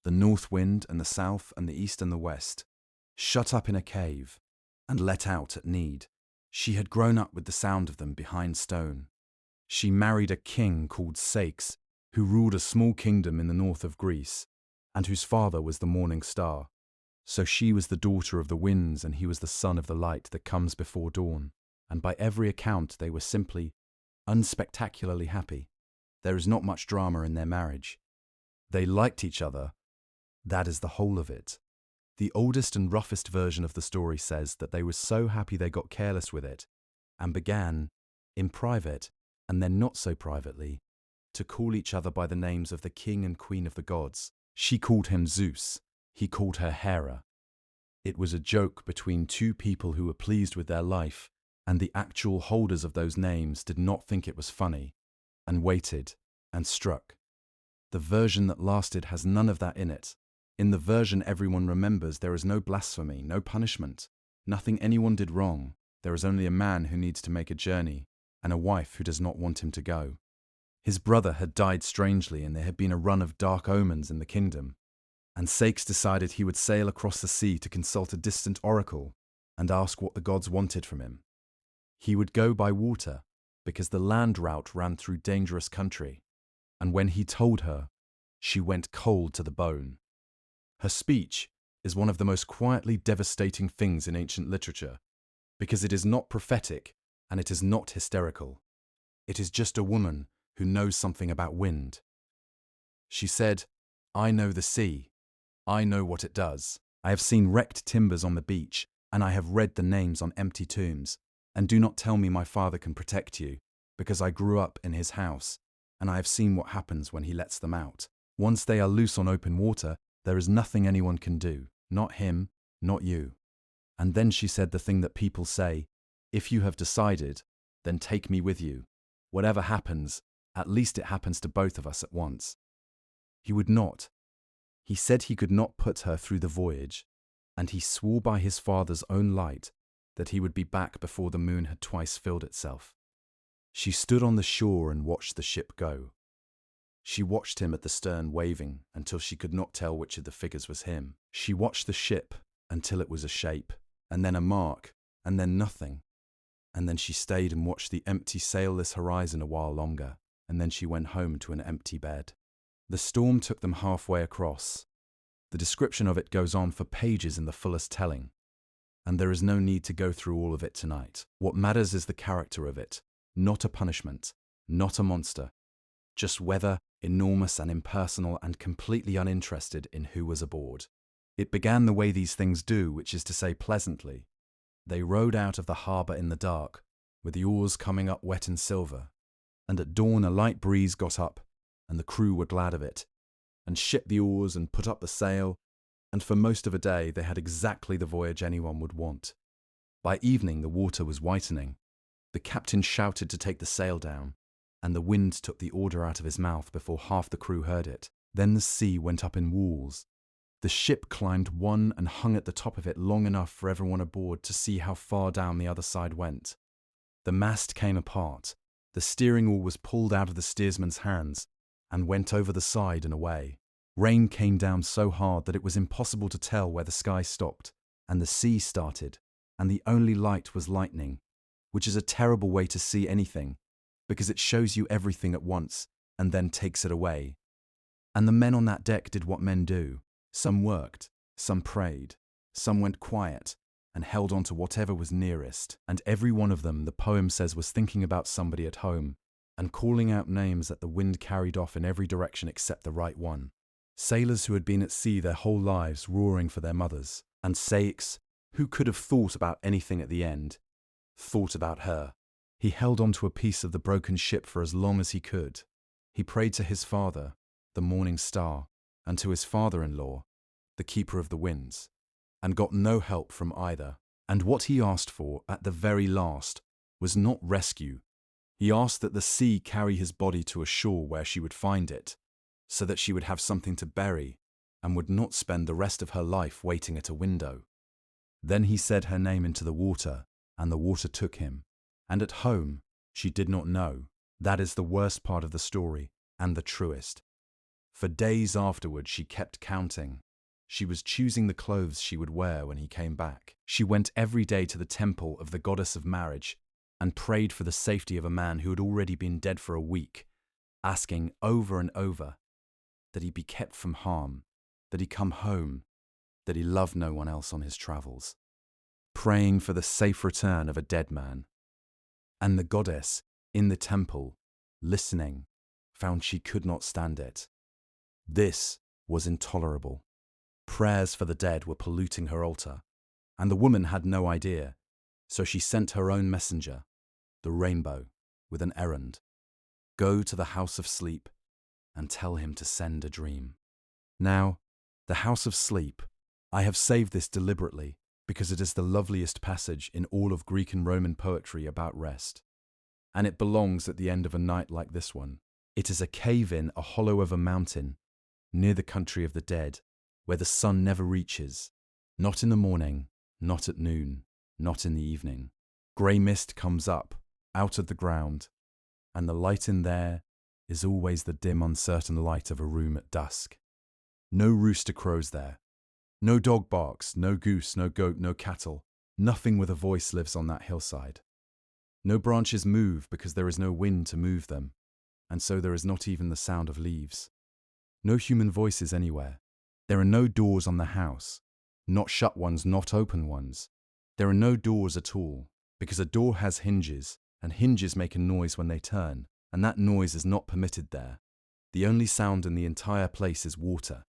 the north wind and the south and the east and the west, shut up in a cave and let out at need. She had grown up with the sound of them behind stone. She married a king called Ceyx, who ruled a small kingdom in the north of Greece, and whose father was the morning star. So she was the daughter of the winds, and he was the son of the light that comes before dawn. And by every account they were simply, unspectacularly happy. There is not much drama in their marriage. They liked each other. That is the whole of it. The oldest and roughest version of the story says that they were so happy they got careless with it, and began, in private, and then not so privately, to call each other by the names of the king and queen of the gods. She called him Zeus, he called her Hera. It was a joke between two people who were pleased with their life, and the actual holders of those names did not think it was funny, and waited, and struck. The version that lasted has none of that in it. In the version everyone remembers, there is no blasphemy, no punishment, nothing anyone did wrong. There is only a man who needs to make a journey, and a wife who does not want him to go. His brother had died strangely, and there had been a run of dark omens in the kingdom, and Ceyx decided he would sail across the sea to consult a distant oracle and ask what the gods wanted from him. He would go by water, because the land route ran through dangerous country, and when he told her, she went cold to the bone. Her speech is one of the most quietly devastating things in ancient literature, because it is not prophetic and it is not hysterical. It is just a woman who knows something about wind. She said, "I know the sea. I know what it does. I have seen wrecked timbers on the beach, and I have read the names on empty tombs. And do not tell me my father can protect you, because I grew up in his house, and I have seen what happens when he lets them out. Once they are loose on open water, there is nothing anyone can do, not him, not you." And then she said the thing that people say, "If you have decided, then take me with you. Whatever happens, at least it happens to both of us at once." He would not. He said he could not put her through the voyage, and he swore by his father's own light that he would be back before the moon had twice filled itself. She stood on the shore and watched the ship go. She watched him at the stern waving until she could not tell which of the figures was him. She watched the ship until it was a shape, and then a mark, and then nothing. And then she stayed and watched the empty sailless horizon a while longer, and then she went home to an empty bed. The storm took them halfway across. The description of it goes on for pages in the fullest telling, and there is no need to go through all of it tonight. What matters is the character of it, not a punishment, not a monster, just weather, enormous and impersonal and completely uninterested in who was aboard. It began the way these things do, which is to say pleasantly. They rowed out of the harbour in the dark, with the oars coming up wet and silver, and at dawn a light breeze got up, and the crew were glad of it, and shipped the oars and put up the sail, and for most of a day they had exactly the voyage anyone would want. By evening the water was whitening. The captain shouted to take the sail down, and the wind took the order out of his mouth before half the crew heard it. Then the sea went up in walls. The ship climbed one and hung at the top of it long enough for everyone aboard to see how far down the other side went. The mast came apart. The steering oar was pulled out of the steersman's hands and went over the side and away. Rain came down so hard that it was impossible to tell where the sky stopped and the sea started, and the only light was lightning, which is a terrible way to see anything, because it shows you everything at once and then takes it away. And the men on that deck did what men do. Some worked, some prayed, some went quiet and held on to whatever was nearest, and every one of them, the poem says, was thinking about somebody at home and calling out names that the wind carried off in every direction except the right one. Sailors who had been at sea their whole lives roaring for their mothers, and Saix, who could have thought about anything at the end, thought about her. He held on to a piece of the broken ship for as long as he could. He prayed to his father, the morning star, and to his father-in-law, the keeper of the winds, and got no help from either. And what he asked for at the very last was not rescue. He asked that the sea carry his body to a shore where she would find it, so that she would have something to bury and would not spend the rest of her life waiting at a window. Then he said her name into the water, and the water took him. And at home, she did not know. That is the worst part of the story, and the truest. For days afterward she kept counting. She was choosing the clothes she would wear when he came back. She went every day to the temple of the goddess of marriage and prayed for the safety of a man who had already been dead for a week, asking over and over that he be kept from harm, that he come home, that he love no one else on his travels, praying for the safe return of a dead man. And the goddess, in the temple, listening, found she could not stand it. This was intolerable. Prayers for the dead were polluting her altar, and the woman had no idea, so she sent her own messenger, the rainbow, with an errand. Go to the house of sleep and tell him to send a dream. Now, the house of sleep, I have saved this deliberately because it is the loveliest passage in all of Greek and Roman poetry about rest. And it belongs at the end of a night like this one. It is a cave in a hollow of a mountain, near the country of the dead, where the sun never reaches, not in the morning, not at noon, not in the evening. Grey mist comes up, out of the ground, and the light in there is always the dim, uncertain light of a room at dusk. No rooster crows there. No dog barks, no goose, no goat, no cattle. Nothing with a voice lives on that hillside. No branches move because there is no wind to move them, and so there is not even the sound of leaves. No human voices anywhere. There are no doors on the house, not shut ones, not open ones. There are no doors at all. Because a door has hinges, and hinges make a noise when they turn, and that noise is not permitted there. The only sound in the entire place is water.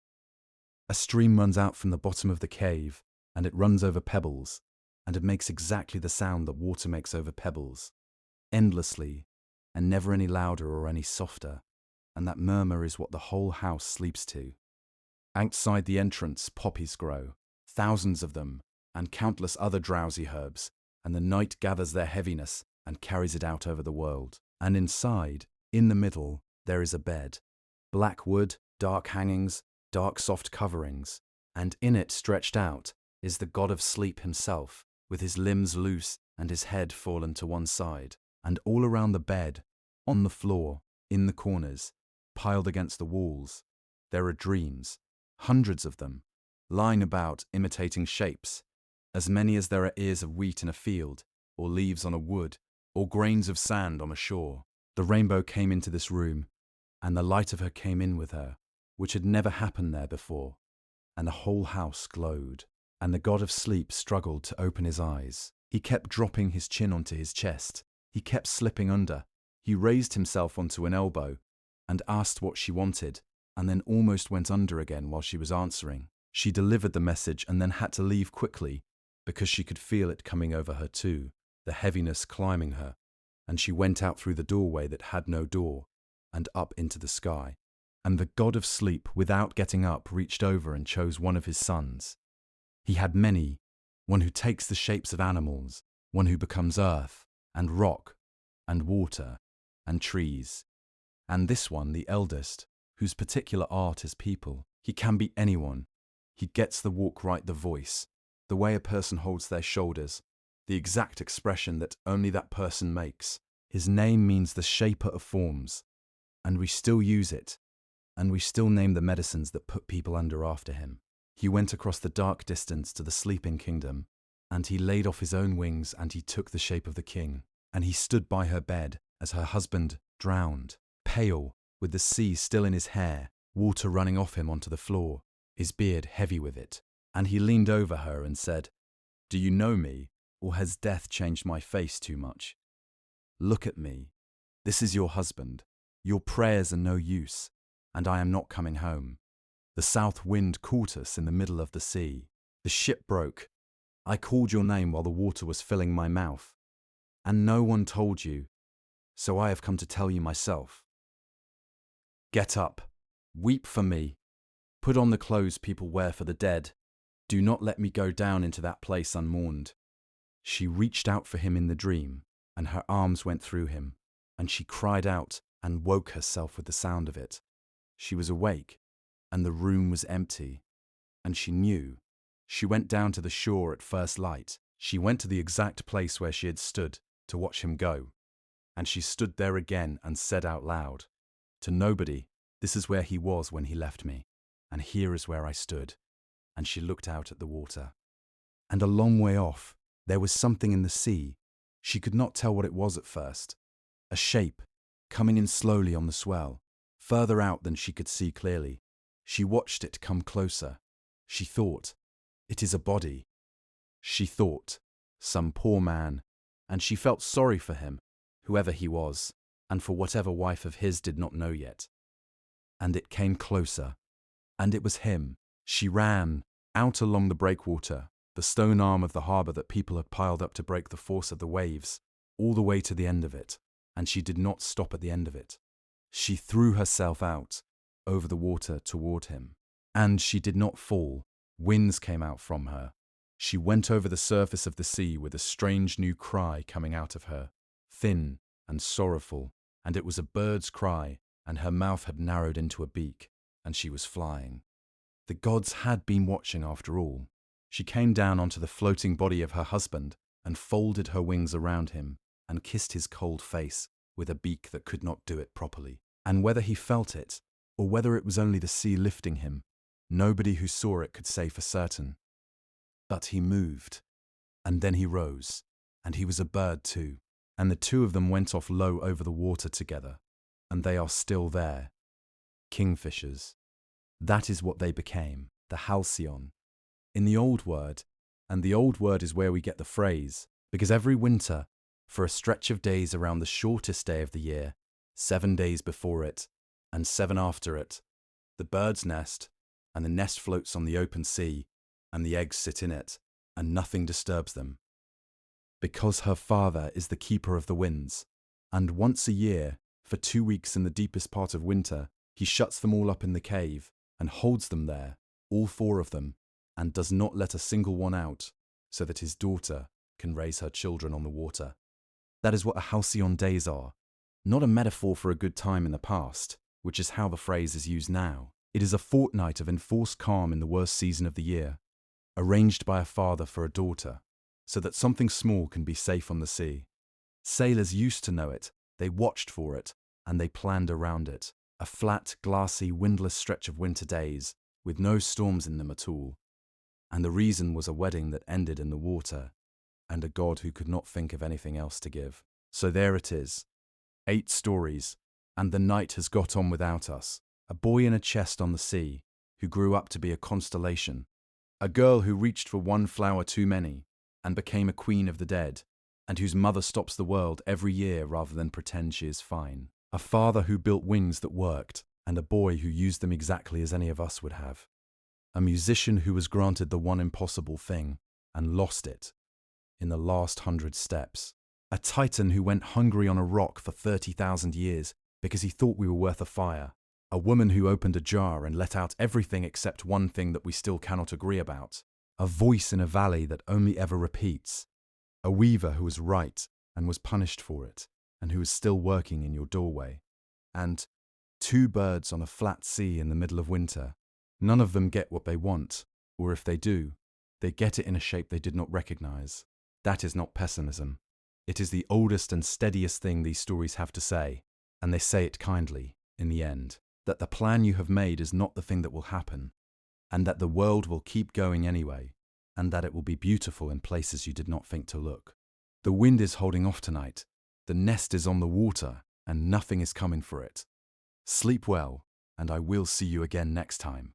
A stream runs out from the bottom of the cave, and it runs over pebbles, and it makes exactly the sound that water makes over pebbles, endlessly, and never any louder or any softer, and that murmur is what the whole house sleeps to. Outside the entrance poppies grow, thousands of them, and countless other drowsy herbs, and the night gathers their heaviness and carries it out over the world. And inside, in the middle, there is a bed. Black wood, dark hangings, dark soft coverings, and in it stretched out is the god of sleep himself, with his limbs loose and his head fallen to one side. And all around the bed, on the floor, in the corners, piled against the walls, there are dreams, hundreds of them, lying about imitating shapes, as many as there are ears of wheat in a field, or leaves on a wood, or grains of sand on a shore. The rainbow came into this room, and the light of her came in with her, which had never happened there before, and the whole house glowed. And the god of sleep struggled to open his eyes. He kept dropping his chin onto his chest. He kept slipping under. He raised himself onto an elbow and asked what she wanted, and then almost went under again while she was answering. She delivered the message and then had to leave quickly because she could feel it coming over her too, the heaviness climbing her, and she went out through the doorway that had no door and up into the sky. And the god of sleep, without getting up, reached over and chose one of his sons. He had many, one who takes the shapes of animals, one who becomes earth, and rock, and water, and trees. And this one, the eldest, whose particular art is people. He can be anyone. He gets the walk right, the voice, the way a person holds their shoulders, the exact expression that only that person makes. His name means the shaper of forms, and we still use it, and we still name the medicines that put people under after him. He went across the dark distance to the sleeping kingdom, and he laid off his own wings, and he took the shape of the king. And he stood by her bed as her husband drowned, pale, with the sea still in his hair, water running off him onto the floor, his beard heavy with it. And he leaned over her and said, "Do you know me, or has death changed my face too much? Look at me. This is your husband. Your prayers are no use, and I am not coming home. The south wind caught us in the middle of the sea. The ship broke. I called your name while the water was filling my mouth. And no one told you, so I have come to tell you myself. Get up, weep for me, put on the clothes people wear for the dead. Do not let me go down into that place unmourned." She reached out for him in the dream, and her arms went through him, and she cried out and woke herself with the sound of it. She was awake, and the room was empty, and she knew. She went down to the shore at first light. She went to the exact place where she had stood to watch him go, and she stood there again and said out loud, "To nobody, this is where he was when he left me, and here is where I stood." And she looked out at the water. And a long way off, there was something in the sea. She could not tell what it was at first. A shape, coming in slowly on the swell, further out than she could see clearly. She watched it come closer. She thought, "It is a body." She thought, some poor man, and she felt sorry for him, whoever he was, and for whatever wife of his did not know yet. And it came closer, and it was him. She ran out along the breakwater, the stone arm of the harbour that people had piled up to break the force of the waves, all the way to the end of it, and she did not stop at the end of it. She threw herself out over the water toward him, and she did not fall. Winds came out from her. She went over the surface of the sea with a strange new cry coming out of her, thin and sorrowful, and it was a bird's cry, and her mouth had narrowed into a beak, and she was flying. The gods had been watching after all. She came down onto the floating body of her husband and folded her wings around him and kissed his cold face with a beak that could not do it properly. And whether he felt it, or whether it was only the sea lifting him, nobody who saw it could say for certain. But he moved, and then he rose, and he was a bird too, and the two of them went off low over the water together, and they are still there. Kingfishers. That is what they became, the halcyon, in the old word, and the old word is where we get the phrase, Because every winter, for a stretch of days around the shortest day of the year, 7 days before it, and 7 after it, the birds nest, and the nest floats on the open sea, and the eggs sit in it, and nothing disturbs them. Because her father is the keeper of the winds, and once a year, for 2 weeks in the deepest part of winter, he shuts them all up in the cave, and holds them there, all 4 of them, and does not let a single one out, so that his daughter can raise her children on the water. That is what a halcyon days are, not a metaphor for a good time in the past, which is how the phrase is used now. It is a fortnight of enforced calm in the worst season of the year, arranged by a father for a daughter, so that something small can be safe on the sea. Sailors used to know it, they watched for it, and they planned around it. A flat, glassy, windless stretch of winter days, with no storms in them at all. And the reason was a wedding that ended in the water, and a god who could not think of anything else to give. So there it is. 8 stories, and the night has got on without us. A boy in a chest on the sea, who grew up to be a constellation. A girl who reached for one flower too many, and became a queen of the dead, and whose mother stops the world every year rather than pretend she is fine. A father who built wings that worked, and a boy who used them exactly as any of us would have. A musician who was granted the one impossible thing, and lost it, in the last 100 steps. A titan who went hungry on a rock for 30,000 years because he thought we were worth a fire. A woman who opened a jar and let out everything except one thing that we still cannot agree about. A voice in a valley that only ever repeats. A weaver who was right and was punished for it, and who is still working in your doorway. And 2 birds on a flat sea in the middle of winter. None of them get what they want, or if they do, they get it in a shape they did not recognize. That is not pessimism. It is the oldest and steadiest thing these stories have to say, and they say it kindly, in the end, that the plan you have made is not the thing that will happen, and that the world will keep going anyway, and that it will be beautiful in places you did not think to look. The wind is holding off tonight, the nest is on the water, and nothing is coming for it. Sleep well, and I will see you again next time.